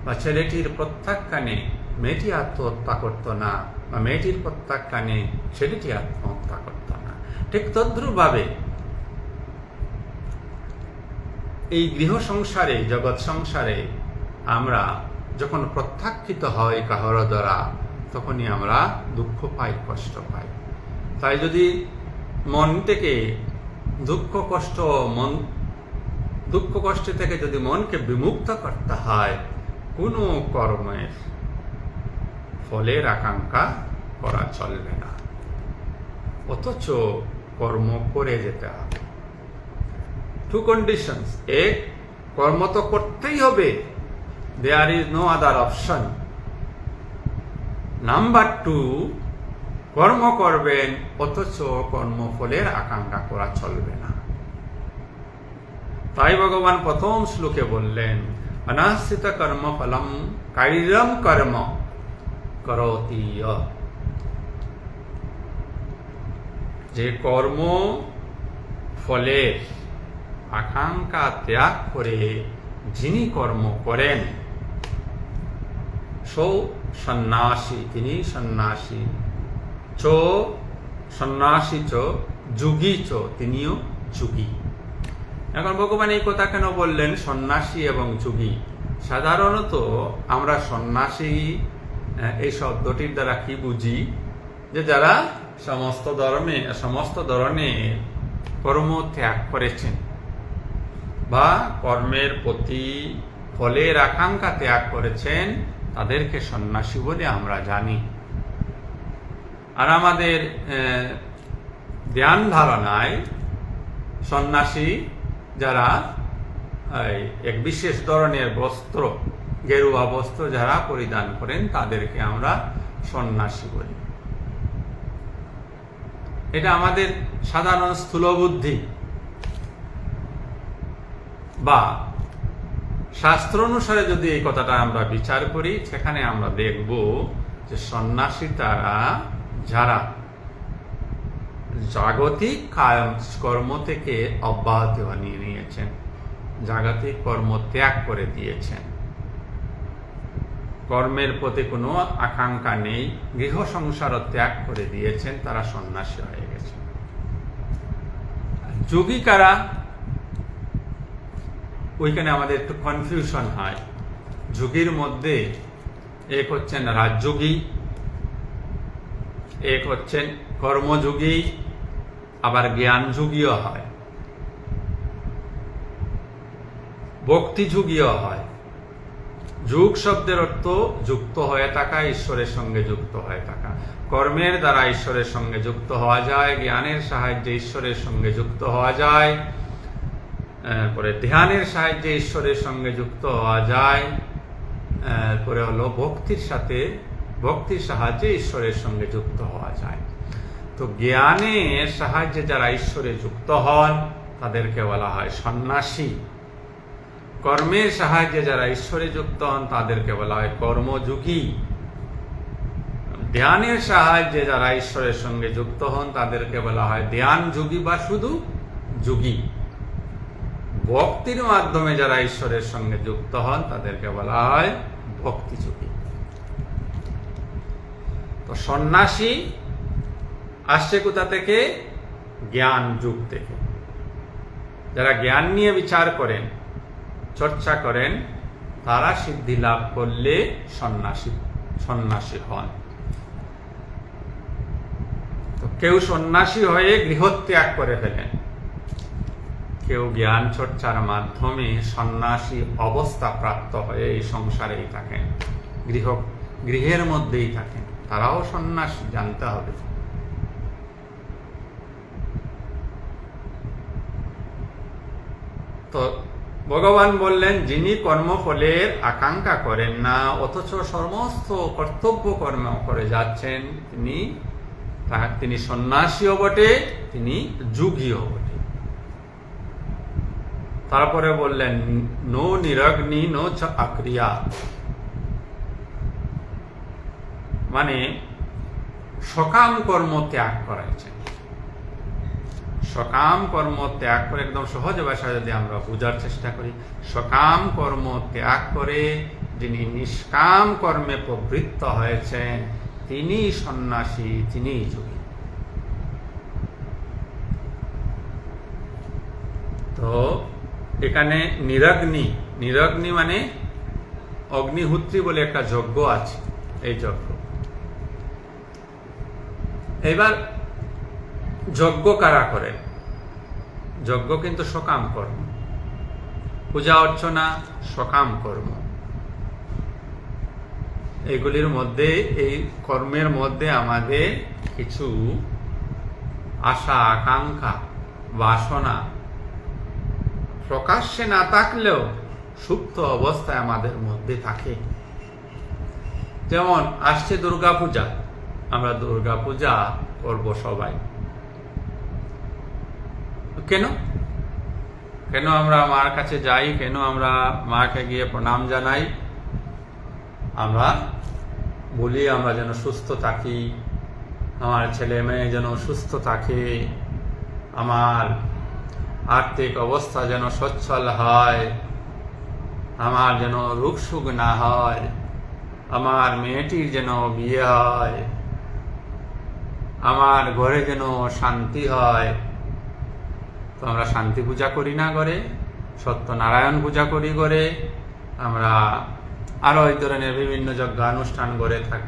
বা ছেলেটির প্রত্যাখ্যানে মেয়েটি আত্মহত্যা করতো না, বা মেয়েটির প্রত্যাখ্যানে ছেলেটি আত্মহত্যা করতো না। ঠিক তদ্রূপভাবে এই গৃহ সংসারে, জগৎ সংসারে আমরা যখন প্রত্যাখ্যিত হই কাহার দ্বারা, তখনই আমরা দুঃখ পাই, কষ্ট পাই। তাই যদি মন থেকে দুঃখ কষ্ট থেকে যদি মনকে বিমুক্ত করতে হয়, কোনো কর্মের ফলের আকাঙ্ক্ষা করা চলবে না, অথচ কর্ম করে যেতে হবে। 2 conditions, এক, কর্ম তো করতেই হবে, there is no other option. Number 2, কর্ম করবেন অথচ কর্মফলের আকাঙ্ক্ষা করা চলবে না। তাই ভগবান প্রথম শ্লোকে বললেন, অনাশ্রিত কর্ম ফলম কার্যম কর্ম করোতি ইয়ঃ। যে কর্ম ফলের আকাঙ্ক্ষা ত্যাগ করে যিনি কর্ম করেন, সো সন্ন্যাসী, তিনি সন্ন্যাসী। সন্ন্যাসী যোগী তিনিও যোগী। এখন ভগবান এই কথা কেন বললেন সন্ন্যাসী এবং যোগী? সাধারণত আমরা সন্ন্যাসী এই শব্দটির দ্বারা কি বুঝি, যে যারা সমস্ত ধরনের কর্ম ত্যাগ করেছেন বা কর্মের প্রতি ফলের আকাঙ্ক্ষা ত্যাগ করেছেন, তাদেরকে সন্ন্যাসী বলে আমরা জানি। আর আমাদের ধ্যান ধারণায় সন্ন্যাসী যারা এক বিশেষ ধরনের বস্ত্র, গেরুয়া বস্ত্র যারা পরিধান করেন, তাদেরকে আমরা সন্ন্যাসী বলি। এটা আমাদের সাধারণ স্থূল বুদ্ধি, বা শাস্ত্র অনুসারে যদি এই কথাটা আমরা বিচার করি, সেখানে আমরা দেখব যে সন্ন্যাসী তারা যারা জাগতিক কর্ম থেকে অব্যাহতি নিয়ে নিয়েছেন, জাগতিক কর্ম ত্যাগ করে দিয়েছেন, কর্মের প্রতি কোনো আকাঙ্ক্ষা নেই, গৃহ সংসার ত্যাগ করে দিয়েছেন, তারা সন্ন্যাসী হয়ে গেছে। যোগী কারা? ওইখানে আমাদের একটু কনফিউশন হয়। যোগীর মধ্যে এক হচ্ছেন রাজযোগী, এক হচ্ছেন কর্মযোগী, আবার জ্ঞানযোগীও হয়, ভক্তিযোগীও হয়। যোগ শব্দের অর্থ যুক্ত হয়ে থাকা, ঈশ্বরের সঙ্গে যুক্ত হয়ে থাকা। কর্মের দ্বারা ঈশ্বরের সঙ্গে যুক্ত হওয়া যায়, জ্ঞানের সাহায্যে ঈশ্বরের সঙ্গে যুক্ত হওয়া যায়, পরে ধ্যানের সাহায্যে ঈশ্বরের সঙ্গে যুক্ত হওয়া যায়, পরে হলো ভক্তির সাহায্যে ঈশ্বরের সঙ্গে যুক্ত হওয়া যায়। তো জ্ঞানের সাহায্যে যারা ঈশ্বরে যুক্ত হন, তাদেরকে বলা হয় সন্ন্যাসী। কর্মের সাহায্যে যারা ঈশ্বরে যুক্ত হন, তাদেরকে বলা হয় কর্মযোগী। ধ্যানের সাহায্যে যারা ঈশ্বরের সঙ্গে যুক্ত হন, তাদেরকে বলা হয় ধ্যানযোগী বা শুধু যোগী। ভক্তির মাধ্যমে যারা ঈশ্বরের সঙ্গে যুক্ত হন, তাদেরকে বলা হয় ভক্তিযোগী। তো সন্ন্যাসী আসছে কোথা থেকে? জ্ঞান যুগ থেকে। যারা জ্ঞান নিয়ে বিচার করেন, চর্চা করেন, তারা সিদ্ধি লাভ করলে সন্ন্যাসী হন। তো কেউ সন্ন্যাসী হয়ে গৃহত্যাগ করে ফেলেন, কেউ জ্ঞান চর্চার মাধ্যমে সন্ন্যাসী অবস্থা প্রাপ্ত হয়ে এই সংসারেই থাকেন, গৃহের মধ্যেই থাকেন, তারাও সন্ন্যাসী, জানতে হবে। তো ভগবান বললেন, যিনি কর্মফলের আকাঙ্ক্ষা করেন না, অথচ সমস্ত কর্তব্য কর্ম করে যাচ্ছেন, তিনি সন্ন্যাসীও বটে, তিনি যোগীও বটে। তারপরে বললেন, নো নিরগ্নি নো চ আক্রিয়া, মানে সকাম কর্ম ত্যাগ করেছেন। সকাম কর্ম ত্যাগ করে, একদম সহজ ভাষায় যদি আমরা বোঝার চেষ্টা করি, সকাম কর্ম ত্যাগ করে যিনি নিষ্কাম কর্মে প্রবৃত্ত হয়েছেন, তিনি সন্ন্যাসী, তিনি যোগী। তো এখানে নিরগ্নি মানে অগ্নিহোত্রী বলে একটা যজ্ঞ আছে। এই যজ্ঞ এবার যজ্ঞ কারা করেন? যজ্ঞ কিন্তু সকাম কর্ম, পূজা অর্চনা সকাম কর্ম। এগুলির মধ্যে, এই কর্মের মধ্যে আমাদের কিছু আশা আকাঙ্ক্ষা বাসনা প্রকাশ্যে না থাকলেও সুপ্ত অবস্থায় আমাদের মধ্যে থাকে। যেমন আসছে দুর্গাপূজা, আমরা দুর্গাপূজা করব সবাই। কেন কেন আমরা মার কাছে যাই? কেন আমরা মাকে গিয়ে প্রণাম জানাই? আমরা বলি আমরা যেন সুস্থ থাকি, আমার ছেলে মেয়ে যেন সুস্থ থাকে, আমার আর্থিক অবস্থা যেন সচ্ছল হয়, আমার যেন রোগ সুখ না হয়, আমার মেয়েটির যেন বিয়ে হয়, আমার ঘরে যেন শান্তি হয়। তো আমরা শান্তি পূজা করি না ঘরে, সত্যনারায়ণ পূজা করি ঘরে, আমরা আরো এই ধরনের বিভিন্ন যজ্ঞানুষ্ঠান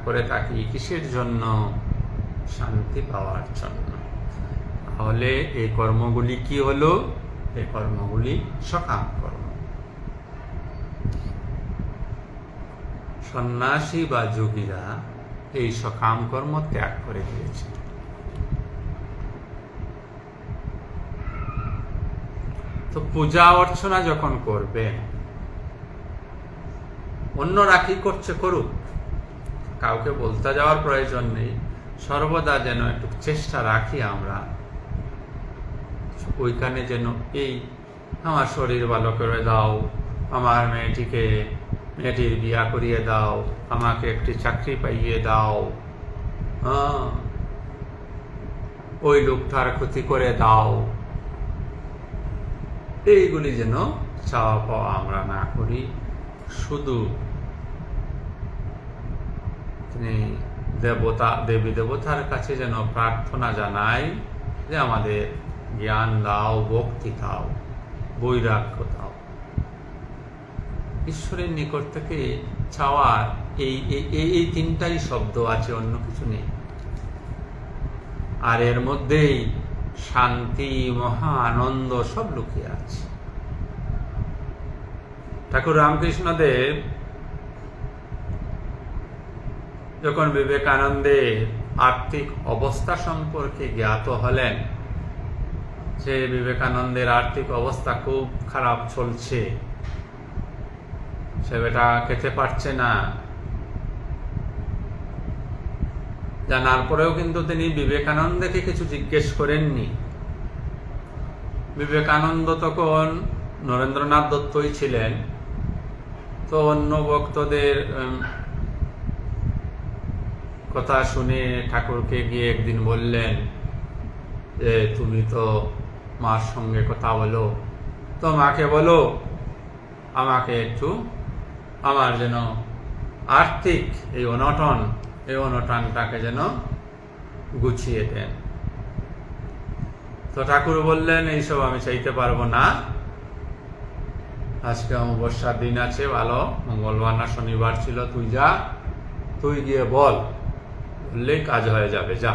করে থাকি। কিসের জন্য? শান্তি পাওয়ার জন্য। তাহলে এই কর্মগুলি কি হলো? এই কর্মগুলি সকাম কর্ম। সন্ন্যাসী বা যোগীরা এই সকাম কর্ম ত্যাগ করে দিয়েছে। তো পূজা অর্চনা যখন করবেন, অন্যরা কি করছে করুক, কাউকে বলতে যাওয়ার প্রয়োজন নেই। সর্বদা যেন একটু চেষ্টা রাখি আমরা ওইখানে যেন এই আমার শরীর ভালো করে দাও, আমার মেয়েটির বিয়া করিয়ে দাও, আমাকে একটি চাকরি পাইয়ে দাও, ওই লোকটার ক্ষতি করে দাও, এইগুলি যেন চাওয়া পাওয়া আমরা না করি। শুধু তিনি দেবী দেবতার কাছে যেন প্রার্থনা জানাই যে আমাদের জ্ঞান দাও, ভক্তি দাও, বৈরাগ্য দাও। ঈশ্বরের নিকট থেকে চাওয়ার এই তিনটাই শব্দ আছে, অন্য কিছু নেই। আর এর মধ্যেই শান্তি, মহা আনন্দ সব লুকিয়ে আছে। ঠাকুর রামকৃষ্ণদেব যখন বিবেকানন্দের আর্থিক অবস্থা সম্পর্কে জ্ঞাত হলেন, যে বিবেকানন্দের আর্থিক অবস্থা খুব খারাপ চলছে, সে বেটা খেতে পারছে না, জানার পরেও কিন্তু তিনি বিবেকানন্দকে কিছু জিজ্ঞেস করেননি। বিবেকানন্দ তখন নরেন্দ্রনাথ দত্তই ছিলেন। তো অন্য ভক্তদের কথা শুনে ঠাকুরকে গিয়ে একদিন বললেন যে তুমি তো মার সঙ্গে কথা বলো, তো মাকে বলো আমাকে একটু আমার যেন আর্থিক এই অনটনটাকে যেন গুছিয়ে দেন। তো ঠাকুর বললেন এইসব আমি চাইতে পারবো না, আজকে অমাবস্যার দিন আছে, ভালো মঙ্গলবার না শনিবার ছিল, তুই গিয়ে বললেই কাজ হয়ে যাবে, যা,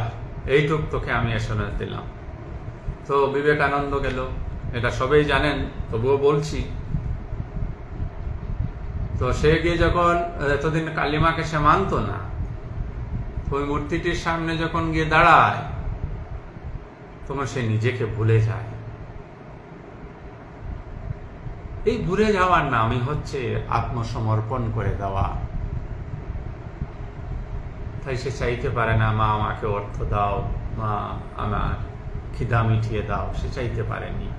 এইটুক তোকে আমি এসনে দিলাম। তো বিবেকানন্দ গেল, এটা সবাই জানেন, তবুও বলছি। তো সে গিয়ে যখন, এতদিন কালিমাকে সে মানত না, ওই মূর্তিটির সামনে যখন গিয়ে দাঁড়ায় তখন সে নিজেকে ভুলে যায়। এই ভুলে যাওয়ার নামই হচ্ছে আত্মসমর্পণ করে দেওয়া। তাই সে চাইতে পারে না মা আমাকে অর্থ দাও, মা আমার খিদা মিটিয়ে দাও, সে চাইতে পারেনি।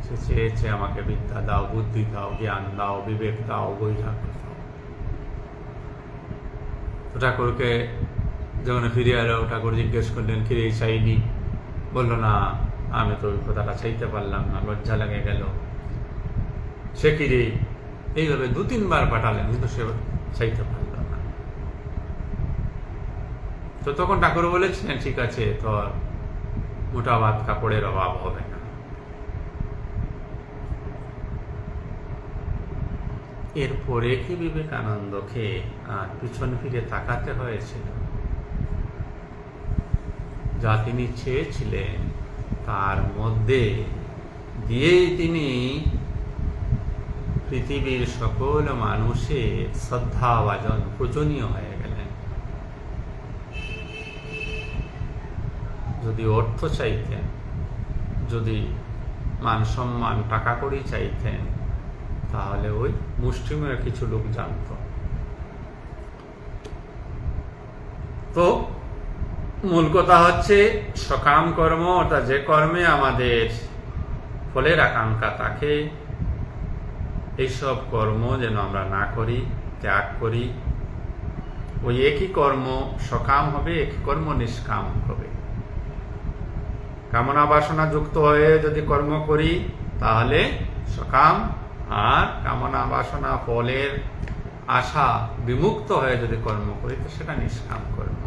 সে চেয়েছে আমাকে বিদ্যা দাও, বুদ্ধি দাও, জ্ঞান দাও, বিবেক দাও, বৈরাগ্য দাও। তো ঠাকুরকে যখন ফিরে এলো, ঠাকুর জিজ্ঞেস করলেন কিরে চাইনি? বললো না, আমি তো ওই কথাটা চাইতে পারলাম না, লজ্জা লেগে গেল। সে কিরে? এইভাবে 2-3 বার পাঠালেন, কিন্তু সে চাইতে পারল না। তো তখন ঠাকুর বলেছিলেন ঠিক আছে, তোর মোটা ভাত কাপড়ের অভাব হবে না। এরপরে কি বিবেকানন্দকে আর পিছন ফিরে তাকাতে হয়েছিল? যা তিনি চেয়েছিলেন তার মধ্যে দিয়েই তিনি পৃথিবীর সকল মানুষের শ্রদ্ধাভাজন পূজনীয় হয়ে গেলেন। যদি অর্থ চাইতেন, যদি মান সম্মান টাকা কড়ি চাইতেন, তাহলে ওই মুষ্টিমেয় কিছু লোক জানত। তো মূল কথা হচ্ছে সকাম কর্ম, অর্থাৎ যে কর্মে আমাদের ফলের আকাঙ্ক্ষা থাকে, এইসব কর্ম যেন আমরা না করি, ত্যাগ করি। ওই একই কর্ম সকাম হবে, একই কর্ম নিষ্কাম হবে। কামনা বাসনা যুক্ত হয়ে যদি কর্ম করি তাহলে সকাম, আর কামনা বাসনা ফলের আশা বিমুক্ত হয়ে যদি কর্ম করি তো সেটা নিষ্কাম কর্ম।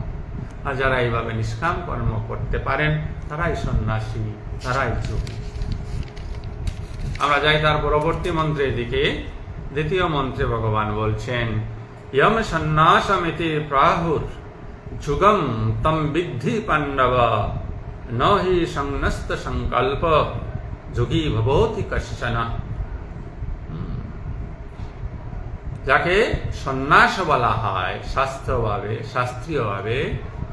আর যারা এইভাবে নিষ্কাম কর্ম করতে পারেন তারাই সন্ন্যাসী, তারাই যোগী। আমরা যাই তার পরবর্তী মন্ত্রের দিকে। দ্বিতীয় মন্ত্রে ভগবান বলছেন, ইয়ম সন্ন্যাসমিতি প্রাহুর যুগম তম বিদ্ধি পাণ্ডব নহি সংন্যস্ত সংকল্প যোগী ভবতি কশ্চন। যাকে সন্ন্যাস বলা হয় শাস্ত্রীয়ভাবে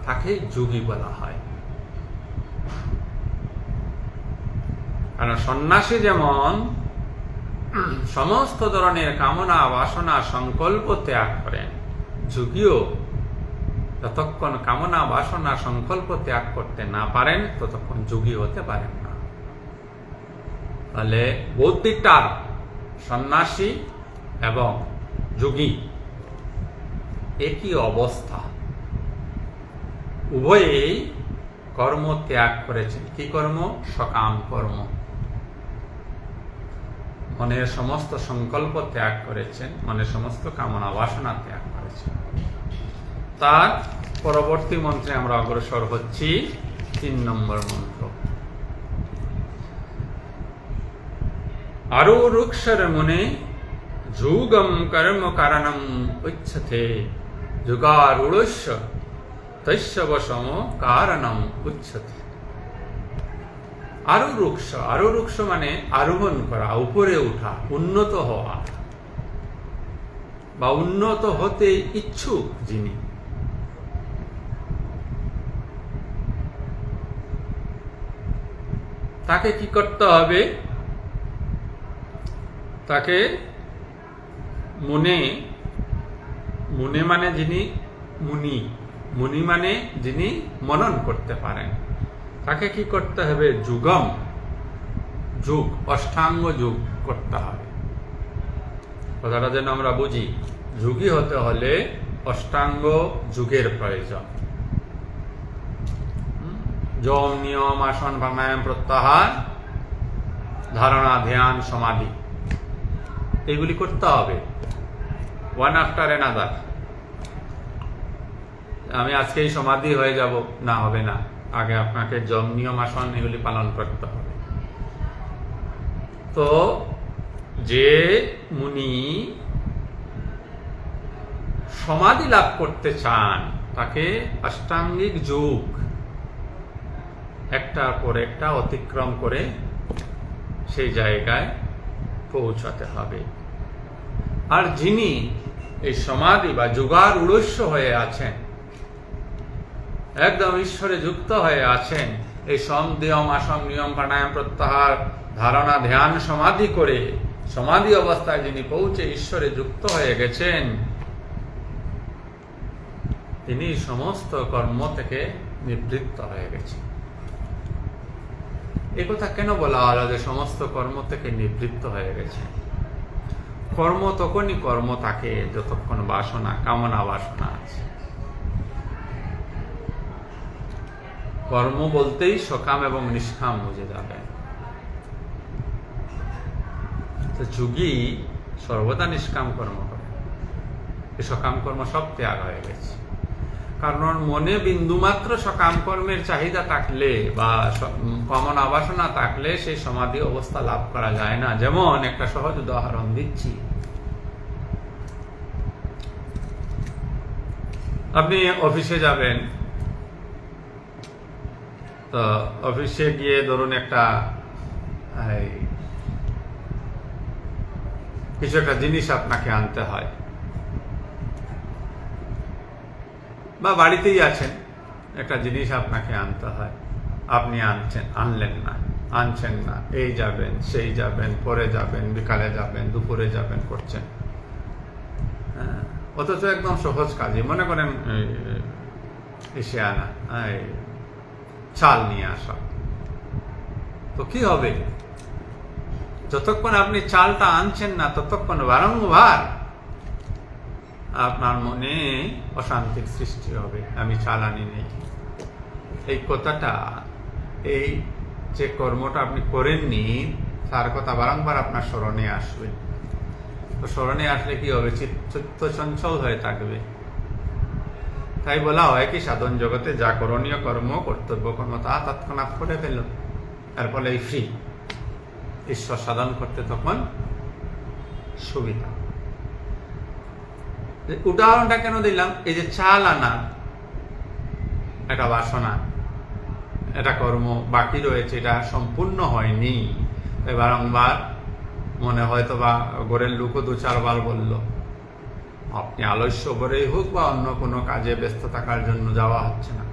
তাকে যোগী বলা হয়। কারণ সন্ন্যাসী যেমন সমস্ত ধরনের কামনা বাসনা সংকল্প ত্যাগ করেন, যোগীও যতক্ষণ কামনা বাসনা সংকল্প ত্যাগ করতে না পারেন ততক্ষণ যোগী হতে পারেন না। তাহলে বৌদ্ধিকটা সন্ন্যাসী এবং যোগী একই অবস্থা, উভয়েই কর্ম ত্যাগ করেছেন। কি কর্ম? সকাম কর্ম। মনের সমস্ত সংকল্প ত্যাগ করেছেন, মনের সমস্ত কামনা বাসনা ত্যাগ করেছেন। তার পরবর্তী মন্ত্রে আমরা অগ্রসর হচ্ছি, 3 নম্বর মন্ত্র। আরো রুক্ষর মুনে যুগম কর্ম কারণম উচ্ছতে যুগারূঢ়স্য তস্য বশম কারণম উচ্ছতে। আরো রুক্ষ মানে আরোহণ করা, উপরে ওঠা, উন্নত হওয়া বা উন্নত হতে ইচ্ছুক যিনি, তাকে কি করতে হবে? তাকে মুনে মানে যিনি মুনি মানে যিনি মনন করতে পারেন, তাকে কি করতে হবে? যুগম, যুগ, অষ্টাঙ্গ যুগ করতে হবে। কথাটা যেন আমরা বুঝি, যোগী হতে হলে অষ্টাঙ্গ যুগের প্রয়োজন। যম, নিয়ম, আসন, প্রাণায়াম, প্রত্যাহার, ধারণা, ধ্যান, সমাধি, এগুলি করতে হবে ওয়ান আফটার অ্যানাদার। আমি আজকেই সমাধি হয়ে যাব, না, হবে না। আগে আপনাকে যম, নিয়ম, আসন এগুলি পালন করতে হবে। তো যে মুনি সমাধি লাভ করতে চান তাকে অষ্টাঙ্গিক যোগ একটার পর একটা অতিক্রম করে সেই জায়গায় পৌঁছাতে হবে। আর যিনি এই সমাধি বা যোগারূঢ়স্য হয়ে আছেন, একদম ঈশ্বরে যুক্ত হয়ে আছেন, এই সম, নিয়ম, আসন, নিয়ম, প্রাণায়াম, প্রত্যাহার, ধারণা, ধ্যান, সমাধি করে সমাধি অবস্থায় যিনি পৌঁছে ঈশ্বরে যুক্ত হয়ে গেছেন, তিনি সমস্ত কর্ম থেকে নিবৃত্ত হয়ে গেছেন। এই কথা কেন বলা হলো যে সমস্ত কর্ম থেকে নিবৃত্ত হয়ে গেছে? কর্ম তখনই কর্ম থাকে যতক্ষণ বাসনা, কামনা বাসনা আছে। কর্ম বলতেই সকাম এবং নিষ্কাম বুঝে যাবে। তো যোগী সর্বদা নিষ্কাম কর্ম করে, এই সকাম কর্ম সব ত্যাগ হয়ে গেছে। কারণ মনে বিন্দুমাত্র সকাম কর্মের চাহিদা থাকলে বা কামনা বাসনা থাকলে সেই সমাধি অবস্থা লাভ করা যায় না। যেমন একটা সহজ উদাহরণ দিচ্ছি, আপনি অফিসে যাবেন, তো অফিসে গিয়ে ধরুন একটা কিছু একটা জিনিস আপনাকে আনতে হয়, বা বাড়িতেই আছেন, একটা জিনিস আপনাকে আনতে হয়, আপনি আনছেন না, এই যাবেন সেই যাবেন, পরে যাবেন, বিকালে যাবেন, দুপুরে যাবেন করছেন। অথচ একদম সহজ কাজই, মনে করেন এসে আনা চাল নিয়ে আসা, তো কি হবে? যতক্ষণ আপনি চালটা আনছেন না ততক্ষণ বারংবার আপনার মনে অশান্তির সৃষ্টি হবে, আমি চাল আনি নেই। এই কথাটা, এই যে কর্মটা আপনি করেননি তার কথা বারংবার আপনার স্মরণে আসবে। তো স্মরণে আসলে কি হবে? চিত্ত চঞ্চল হয়ে থাকবে। তাই বলা হয় কি, সাধন জগতে যা করণীয় কর্ম, কর্তব্য কর্ম তা তৎক্ষণাৎ করে ফেল, এর ফলে ফ্রি। ঈশ্বর সাধন করতে তখন সুবিধা। উদাহরণটা কেন দিলাম? এই যে চাল আনা একটা বাসনা, এটা কর্ম বাকি রয়েছে, এটা সম্পূর্ণ হয়নি, তাই বারংবার মনে হয়তো বা ঘরের লোকও 2-4 বার বলল, আপনি আলস্য করেই হোক বা অন্য কোনো কাজে ব্যস্ত থাকার জন্য যাওয়া হচ্ছে না।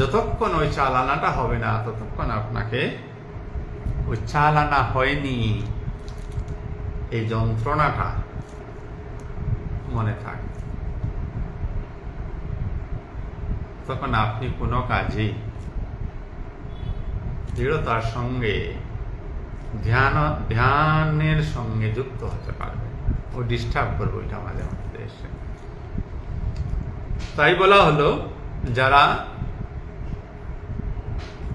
যতক্ষণ ওই চাল আনাটা হবে না ততক্ষণ আপনাকে ওই চাল আনা হয়নি এই যন্ত্রণাটা মনে থাকে। তখন আপনি কোনো কাজে দৃঢ়তার সঙ্গে ধ্যানের সঙ্গে যুক্ত হতে পারবে। ও ডিস্টার্ব করবে ওইটা মাঝে মধ্যে এসে। তাই বলা হলো, যারা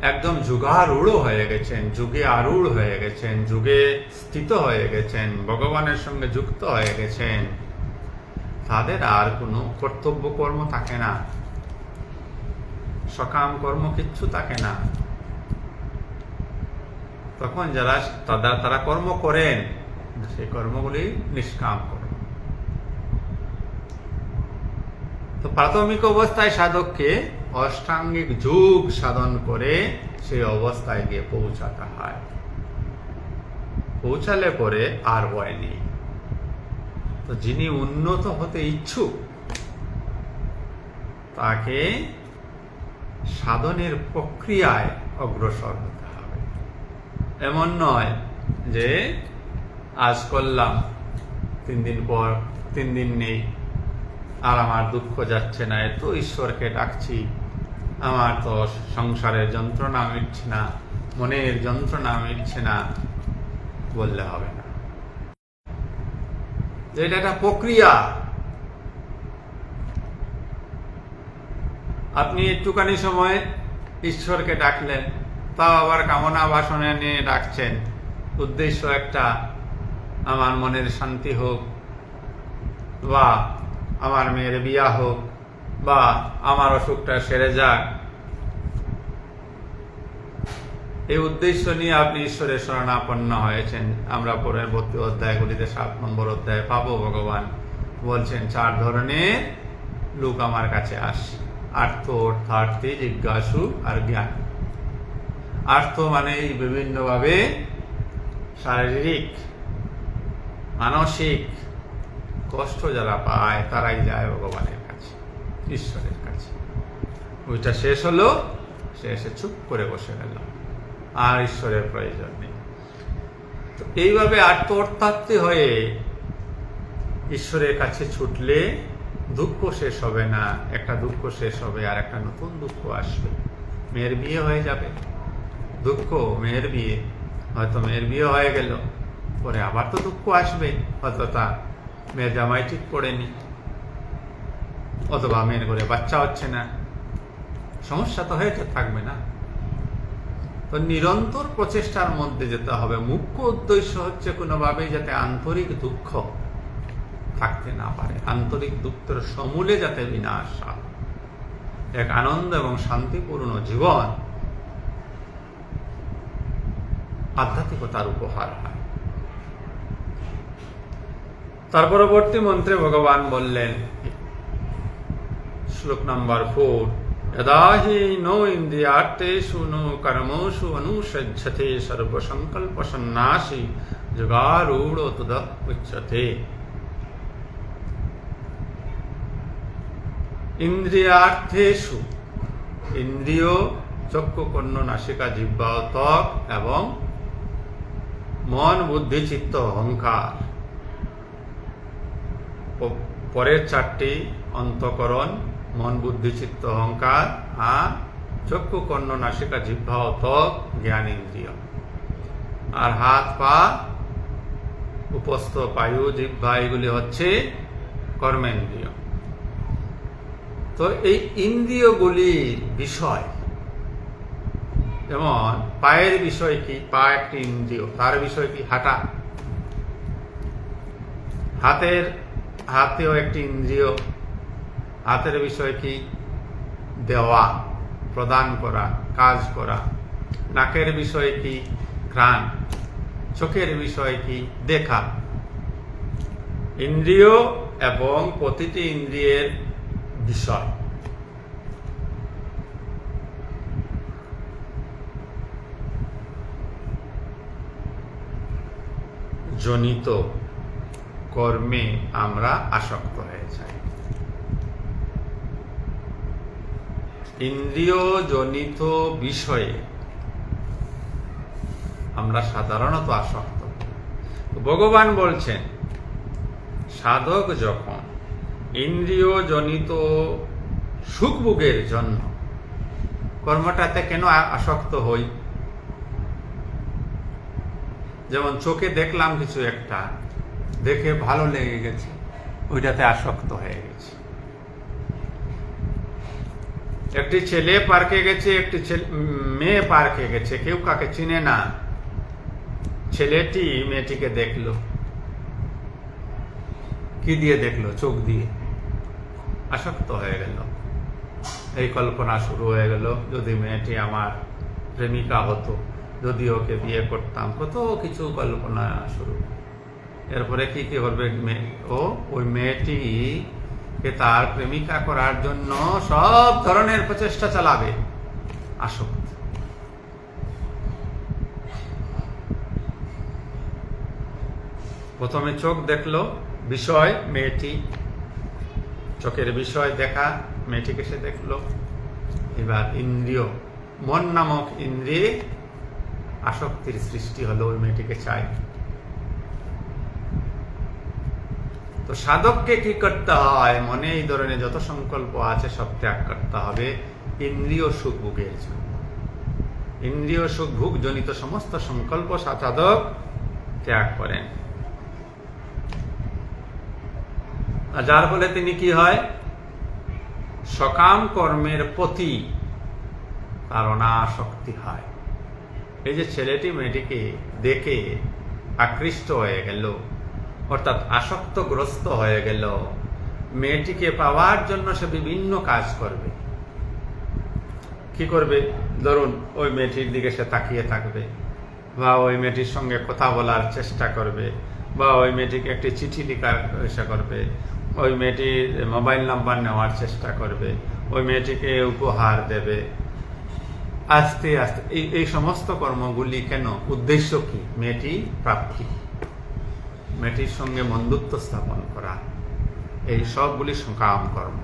একদম যুগারূঢ় হয়ে গেছেন, যুগে আরূঢ় হয়ে গেছেন, যুগে স্থিত হয়ে গেছেন, ভগবানের সঙ্গে যুক্ত হয়ে গেছেন, তাদের আর কোনো কর্তব্য কর্ম থাকে না, সকাম কর্ম কিচ্ছু থাকে না। তখন তারা কর্ম করেন, সেই কর্মগুলি নিষ্কাম কর্ম। তো প্রাথমিক অবস্থায় সাধককে অষ্টাঙ্গিক যোগ সাধন করে সেই অবস্থায় গিয়ে পৌঁছাতে হয়। পৌঁছালে পরে আর ভয় নেই। তো যিনি উন্নত হতে ইচ্ছুক তাকে সাধনের প্রক্রিয়ায় অগ্রসর হতে হবে। এমন নয় যে আজ করলাম, 3 দিন পর 3 দিন নেই, আর আমার দুঃখ যাচ্ছে না, এত ঈশ্বরকে ডাকছি, আমার তো সংসারের যন্ত্রণা মিটছে না, মনের যন্ত্রণা মিটছে না, বললে হবে না। এটা একটা প্রক্রিয়া। আপনি একটুখানি সময় ঈশ্বরকে ডাকলেন, তাও আবার কামনা বাসনা নিয়ে ডাকছেন, উদ্দেশ্য একটা, আমার মনের শান্তি হোক, বা আমার মেয়ের বিয়া হোক, বা আমার অসুখটা সেরে যাক। এই উদ্দেশ্য নিয়ে আপনি ঈশ্বরের শরণাপন্ন হয়েছেন। আমরা পরবর্তী অধ্যায়গুলিতে 7 নম্বর অধ্যায়ে পাবো, ভগবান বলছেন 4 ধরনের লোক আমার কাছে আসে: আর্থ, অর্থার্থী, জিজ্ঞাসু আর জ্ঞান। আর্থ মানে বিভিন্নভাবে শারীরিক, মানসিক কষ্ট যারা পায় তারাই যায় ভগবানের কাছে, ঈশ্বরের কাছে। ওইটা শেষ হলো, সে এসে চুপ করে বসে গেল, আর ঈশ্বরের প্রয়োজন নেই। তো এইভাবে অর্থার্থী হয়ে ঈশ্বরের কাছে ছুটলে দুঃখ শেষ হবে না, একটা দুঃখ শেষ হবে আর একটা নতুন দুঃখ আসবে। মেয়ের বিয়ে হয়ে যাবে, দুঃখ মেয়ের বিয়ে, হয়তো মেয়ের বিয়ে হয়ে গেল, পরে আবার তো দুঃখ আসবে, হয়তো তা মেয়ের জামাই ঠিক পড়েনি, অথবা মেয়ের ঘরে বাচ্চা হচ্ছে না, সমস্যা তো হয়ে থাকবে না। তো নিরন্তর প্রচেষ্টার মধ্যে যেতে হবে। মুখ্য উদ্দেশ্য হচ্ছে কোনোভাবেই যাতে আন্তরিক দুঃখ থাকতে না পারে, আন্তরিক দুঃখের সমূলে যাতে বিনাশ হয়, এক আনন্দ এবং শান্তিপূর্ণ জীবন আধ্যাত্মিকতার উপহার হয়। তার পরবর্তী মন্ত্রে ভগবান বললেন, শ্লোক নম্বর 4, यदा हि नो इन्द्रियार्थेषु नो कर्मसु अनुषज्यते सर्वसंकल्पसन्नाशी जुगारूढ़ो तद उच्यते। ইন্দ্রিয়ার্থেষু, ইন্দ্রিয় চক্ষু কর্ণ নাসিকা জিহ্বা ও ত্বক এবং মন বুদ্ধি চিত্ত অহংকার। পরের চারটি অন্তঃকরণ মন বুদ্ধি চিত্ত অহংকার, আর চক্ষু কর্ণ নাসিকা জিহ্বা ও ত্বক জ্ঞান ইন্দ্রিয়, আর হাত পা উপস্থ বায়ু জিহ্বা এগুলি হচ্ছে কর্মেন্দ্রিয়। তো এই ইন্দ্রিয়গুলির বিষয়, যেমন পায়ের বিষয় কি? পা একটি ইন্দ্রিয়, তার বিষয় কি? হাঁটা। হাতেও একটি ইন্দ্রিয়, হাতের বিষয় কি? দেওয়া, প্রদান করা, কাজ করা। নাকের বিষয় কি? ঘ্রাণ। চোখের বিষয় কি? দেখা। ইন্দ্রিয় এবং প্রতিটি ইন্দ্রিয়ের বিষয়। জনিত কর্মে আমরা আসক্ত হয়ে যাই। ইন্দ্রিয় জনিত বিষয়ে আমরা সাধারণত আসক্ত। ভগবান বলছেন, সাধক যখন ইন্দ্রিয় জনিত সুখভোগের জন্য কর্মটাতে কেন আসক্ত হই? যেমন চোখে দেখলাম কিছু একটা, দেখে ভালো লেগে গেছে, ওইটাতে আসক্ত হয়ে গেছে। একটি ছেলে পার্কে গেছে, একটি মেয়ে পার্কে গেছে, কেউ কাকে চিনে না। ছেলেটি মেয়েটিকে দেখলো, কি দিয়ে দেখলো? চোখ দিয়ে। আসক্ত হয়ে গেল। এই কল্পনা শুরু হয়ে গেল, যদি মেয়েটি আমার প্রেমিকা হতো, যদি ওকে বিয়ে করতাম, কত কিছু কল্পনা শুরু। এরপরে কি কি করবে? ওই মেয়েটিকে তার প্রেমিকা করার জন্য সব ধরনের প্রচেষ্টা চালাবে। আসক্ত। প্রথমে চোখ দেখলো, বিষয় মেয়েটি, চোখের বিষয় দেখা, মেয়েটিকে সে দেখলো। এবার ইন্দ্রিয়, মন নামক ইন্দ্রিয়ে আসক্তির সৃষ্টি হলো, ওই মেয়েটিকে চাই। তো সাধককে কি করতে হয়? মনে এই ধরনের যত সংকল্প আছে সব ত্যাগ করতে হবে ইন্দ্রিয় সুখভোগের জন্য। ইন্দ্রিয় সুখভোগ জনিত সমস্ত সংকল্প সাধক ত্যাগ করেন। যার ফলে তিনি কি হয়? সকাম কর্মের প্রতি তার অনাসক্তি হয়। এই যে ছেলেটি মেয়েটিকে দেখে আকৃষ্ট হয়ে গেল, অর্থাৎ আসক্তগ্রস্ত হয়ে গেল, মেয়েটিকে পাওয়ার জন্য সে বিভিন্ন কাজ করবে। কি করবে? ধরুন ওই মেয়েটির দিকে সে তাকিয়ে থাকবে, বা ওই মেয়েটির সঙ্গে কথা বলার চেষ্টা করবে, বা ওই মেয়েটিকে একটি চিঠি লেখার চেষ্টা করবে, ওই মেয়েটির মোবাইল নাম্বার নেওয়ার চেষ্টা করবে, ওই মেয়েটিকে উপহার দেবে। আস্তে আস্তে এই সমস্ত কর্মগুলি কেন? উদ্দেশ্য কি? মেয়েটি প্রাপ্তি, মেয়েটির সঙ্গে বন্ধুত্ব স্থাপন করা। এই সবগুলি সকাম কর্ম।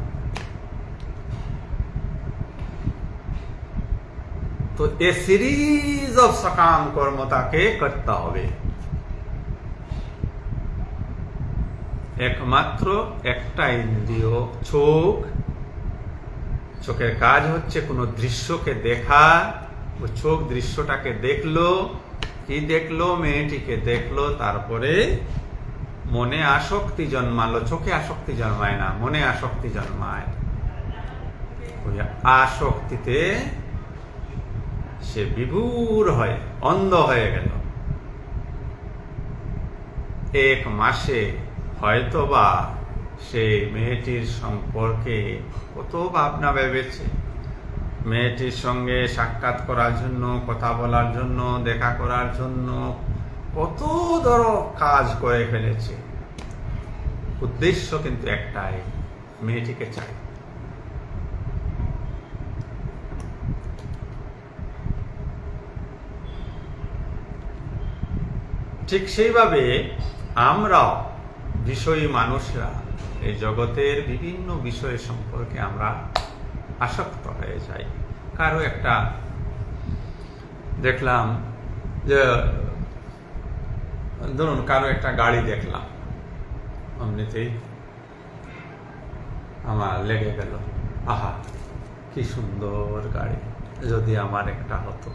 তো এ সিরিজ অফ সকাম কর্ম তাকে করতে হবে। একমাত্র একটা ইন্দ্রিয় চোখ, চোখের কাজ হচ্ছে কোনো দৃশ্যকে দেখা। ও চোখ দৃশ্যটাকে দেখলো, কি দেখলো? মেয়েটিকে দেখলো, তারপরে মনে আসক্তি জন্মালো। চোখে আসক্তি জন্মায় না, মনে আসক্তি জন্মায়। ওই আসক্তিতে সে বিভোর হয়, অন্ধ হয়ে গেল। এক মাসে হয়তোবা সে মেয়েটির সম্পর্কে কত ভাবনা ভেবেছে, মেয়েটির সঙ্গে সাক্ষাৎ করার জন্য, কথা বলার জন্য, দেখা করার জন্য কত ধরো কাজ করে ফেলেছে। উদ্দেশ্য কিন্তু একটাই, মেয়েটিকে চাই। ঠিক সেইভাবে আমরাও বিষয়ী মানুষরা এই জগতের বিভিন্ন বিষয় সম্পর্কে আমরা আসক্ত হয়ে যাই। কারো একটা দেখলাম যে ধরুন কারো একটা গাড়ি দেখলাম, এমনিতেই আমার লেগে গেল, আহা কি সুন্দর গাড়ি, যদি আমার একটা হতো।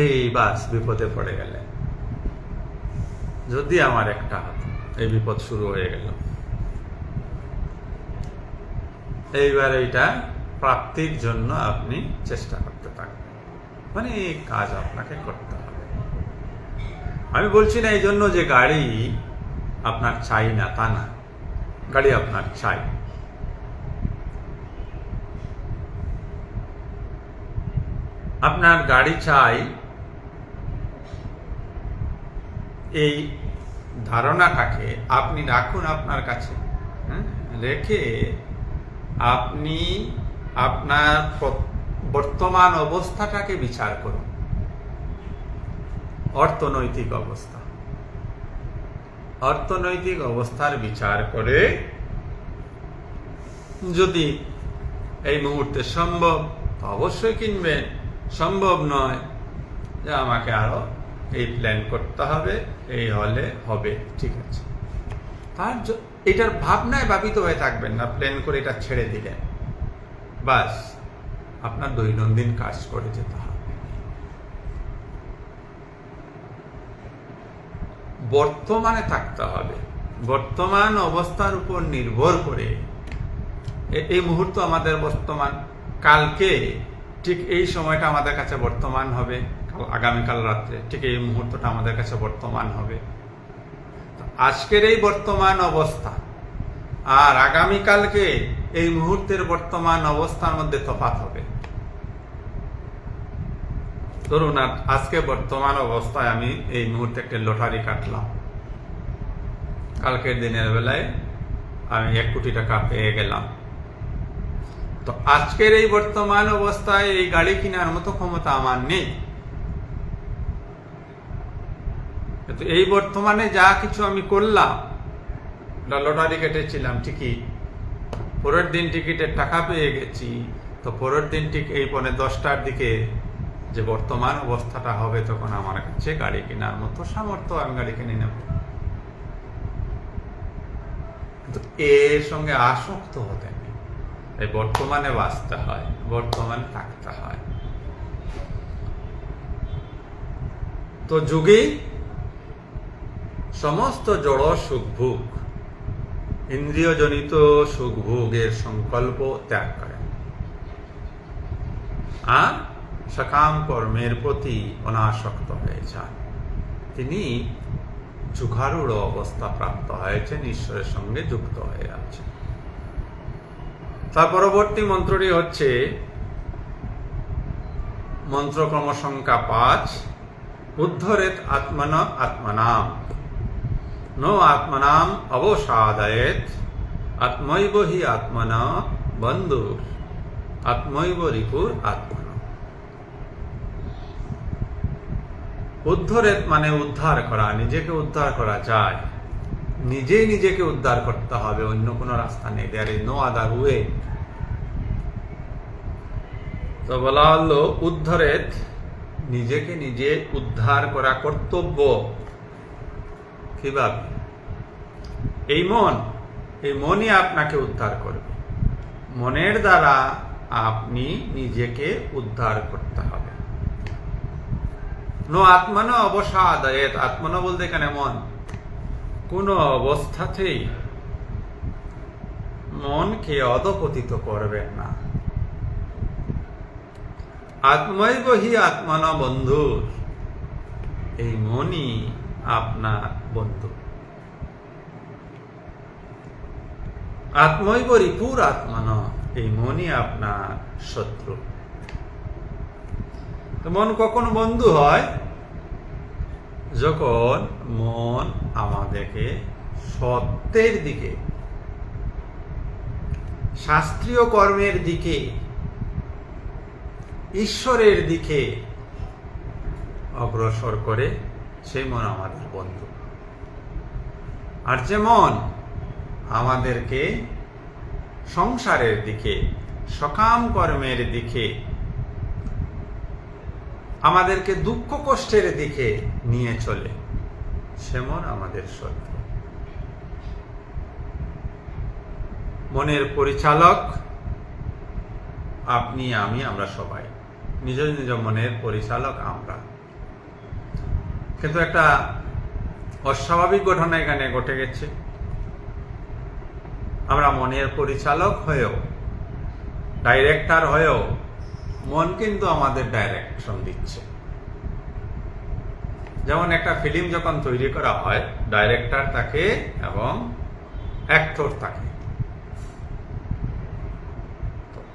এই বাস বিপদে পড়ে গেলে, যদি আমার একটা হতো, এই বিপদ শুরু হয়ে গেল। এইবার এইটা প্রাপ্তির জন্য আপনি চেষ্টা করতে থাকবেন, মানে এই কাজ আপনাকে করতে হবে। আমি বলছি না এই জন্য যে গাড়ি আপনার চাই না, তা না, গাড়ি আপনার চাই। আপনার গাড়ি চাই এই ধারণাটাকে আপনি রাখুন আপনার কাছে, রেখে আপনি আপনার বর্তমান অবস্থাটাকে বিচার করুন। অর্থনৈতিক অবস্থা, অর্থনৈতিক অবস্থার বিচার করে যদি এই মুহূর্তে সম্ভব অবশ্যই কিনবেন, সম্ভব নয় যে আমাকে আরো এই প্ল্যান করতে হবে, এই হলে হবে, ঠিক আছে। তার এটার ভাবনায় ভাবিত হয়ে থাকবেন না, প্ল্যান করে এটা ছেড়ে দিলেন, বাস আপনার দৈনন্দিন কাজ করে যেতে হবে। বর্তমানে থাকতে হবে, বর্তমান অবস্থার উপর নির্ভর করে। এই মুহূর্ত আমাদের বর্তমান, কালকে ঠিক এই সময়টা আমাদের কাছে বর্তমান হবে, আগামীকাল রাত্রে ঠিক এই মুহূর্তটা আমাদের কাছে বর্তমান হবে। আজকের এই বর্তমান অবস্থা আর আগামীকালকে এই মুহূর্তের বর্তমান অবস্থার মধ্যে তফাৎ হবে। ধরুন আজকে বর্তমান অবস্থায় আমি এই মুহূর্তে একটা লটারি কাটলাম, কালকের দিনের বেলায় আমি 1 কোটি টাকা পেয়ে গেলাম। তো আজকের এই বর্তমান অবস্থায় এই গাড়ি কেনার মতো ক্ষমতা আমার নেই। এই বর্তমানে যা কিছু আমি করলাম, লটারি কেটেছিলাম টিকিট, পরের দিন টিকিটের টাকা পেয়ে গেছি, তো পরের দিন ঠিক এই 10টার দিকে যে বর্তমান অবস্থাটা হবে, তখন আমার কাছে গাড়ি কেনার মতো সামর্থ্য, আমি গাড়ি কিনে নেব। কিন্তু এর সঙ্গে আসক্ত হতে নেই, এই বর্তমানে বাঁচতে হয়, বর্তমানে থাকতে হয়। তো যুগে সমস্ত জড় সুখভোগ, ইন্দ্রিয়জনিত সুখভোগের সংকল্প ত্যাগ করেন আর সকাম কর্মের প্রতি অনাসক্ত হয়ে যান। তিনি যুগারূঢ় অবস্থা প্রাপ্ত হয়েছেন, ঈশ্বরের সঙ্গে যুক্ত হয়ে আছেন। তার পরবর্তী মন্ত্রটি হচ্ছে মন্ত্রক্রম সংখ্যা 5, উদ্ধরেত আত্মন আত্মনাম, নো আত্মনাম অবসাদয়েত, আত্মৈব হি আত্মনা বন্ধু, আত্মৈব রিপুর আত্মনা। উদ্ধরেত মানে উদ্ধার করা, নিজেকে উদ্ধার করা যায়, নিজেই নিজেকে উদ্ধার করতে হবে, অন্য কোনো রাস্তা নেই, there is no other way. তো বলা হলো উদ্ধরেত, নিজেকে নিজে উদ্ধার করা কর্তব্য। কিভাবে? এই মনই আপনাকে উদ্ধার করবে, মনের দ্বারা আপনি নিজেকে উদ্ধার করতে হবে। নো আত্মন অবসাদয়েত, আত্মন বলতে এখানে মন, কোন অবস্থাতেই মনকে অধপতিত করবেন না। আত্মৈব হি আত্মন বন্ধু, এই মনই আপনার বন্ধু। আত্মৈব রিপুর আত্মন, এই মনই আপনার শত্রু। মন কখন বন্ধু হয়? যখন মন আমাদেরকে সত্যের দিকে, শাস্ত্রীয় কর্মের দিকে, ঈশ্বরের দিকে অগ্রসর করে, সেই মন আমাদের বন্ধু। আর যে মন আমাদেরকে সংসারের দিকে, সকাম কর্মের দিকে, আমাদেরকে দুঃখ কষ্টের দিকে নিয়ে চলে, সে মন আমাদের শত্রু। মনের পরিচালক আপনি, আমি, আমরা সবাই নিজ নিজ মনের পরিচালক আমরা। কিন্তু একটা অস্বাভাবিক ঘটনা এখানে ঘটে গেছে। আমরা মনের পরিচালক হয়েও, ডাইরেক্টর হয়েও, মন কিন্তু আমাদের ডাইরেকশন দিচ্ছে। যেমন একটা ফিল্ম যখন তৈরি করা হয়, ডাইরেক্টর থাকে এবং অ্যাক্টর থাকে।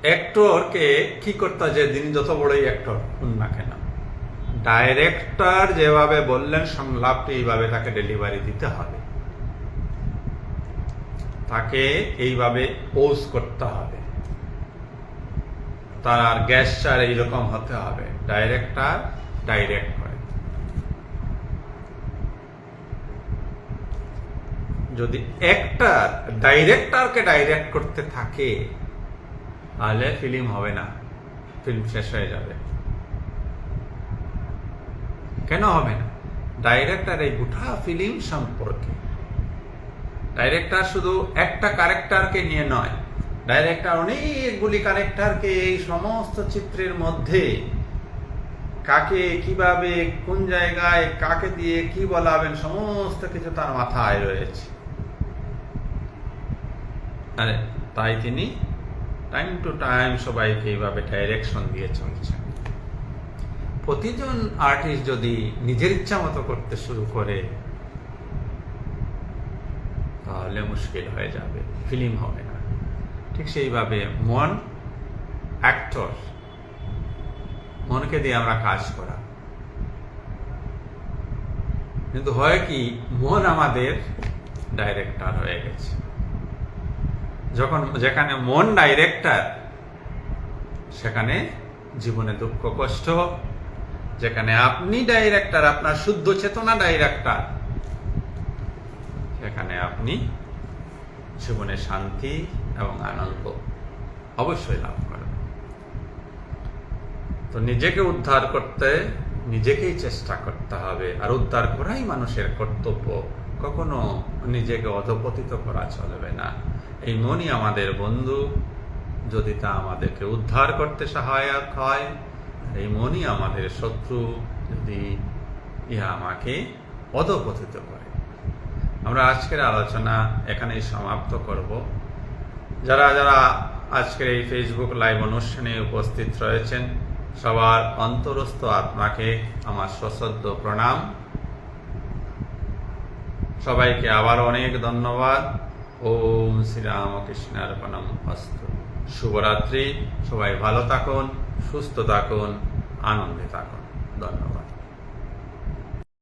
অ্যাক্টরকে কি করতে হয়, যে তিনি যত বড়ই অ্যাক্টর হন না কেন, ডাইরেক্টর যেভাবে বললেন সংলাপটি এইভাবে তাকে ডেলিভারি দিতে হবে, তাকে এইভাবে পোজ করতে হবে, তার গেস্টার এইরকম হতে হবে। ডাইরেক্টর ডাইরেক্ট করে। যদি অ্যাক্টর ডাইরেক্টরকে ডাইরেক্ট করতে থাকে, তাহলে ফিল্ম হবে না, ফিল্ম শেষ হয়ে যাবে। কেন হবে না? ডাইরেক্টর এই গোটা ফিল্ম সম্পর্কে, ডাইরেক্টর শুধু একটা ক্যারেক্টারকে নিয়ে নয়, ডাইরেক্টর অনেকগুলি ক্যারেক্টারকে এই সমস্ত চিত্রের মধ্যে কাকে কিভাবে, কোন জায়গায়, কাকে দিয়ে কি বলাবেন, সমস্ত কিছু তার মাথায় রয়েছে। তাই তিনি টাইম টু টাইম সবাইকে এইভাবে ডাইরেকশন দিয়ে চলছেন। প্রতিজন আর্টিস্ট যদি নিজের ইচ্ছা মতো করতে শুরু করে, তাহলে মুশকিল হয়ে যাবে, ফিল্ম হবে না। ঠিক সেইভাবে মন অ্যাক্টর, মনকে দিয়ে আমরা কাজ করা। কিন্তু হয় কি, মন আমাদের ডাইরেক্টর হয়ে গেছে। যেখানে মন ডাইরেক্টর, সেখানে জীবনে দুঃখ কষ্ট। যেখানে আপনি ডাইরেক্টর, আপনার শুদ্ধ চেতনা ডাইরেক্টর, সেখানে আপনি জীবনে শান্তি এবং আনন্দ অবশ্যই লাভ করবেন। তো নিজেকে উদ্ধার করতে নিজেকেই চেষ্টা করতে হবে, আর উদ্ধার করাই মানুষের কর্তব্য। কখনো নিজেকে অধপতিত করা চলবে না। এই মনই আমাদের বন্ধু, যদি তা আমাদেরকে উদ্ধার করতে সহায়ক হয়। এই মনই আমাদের শত্রু, যদি ইহা আমাকে অধপতিত করে। আমরা আজকের আলোচনা এখানেই সমাপ্ত করব। যারা যারা আজকের এই ফেসবুক লাইভ অনুষ্ঠানে উপস্থিত রয়েছেন, সবার অন্তরস্থ আত্মাকে আমার সশ্রদ্ধ প্রণাম। সবাইকে আবার অনেক ধন্যবাদ। ওম শ্রীরামকৃষ্ণার্পণম অস্তু। শুভরাত্রি। সবাই ভালো থাকুন, সুস্থ থাকুন, আনন্দে থাকুন। ধন্যবাদ।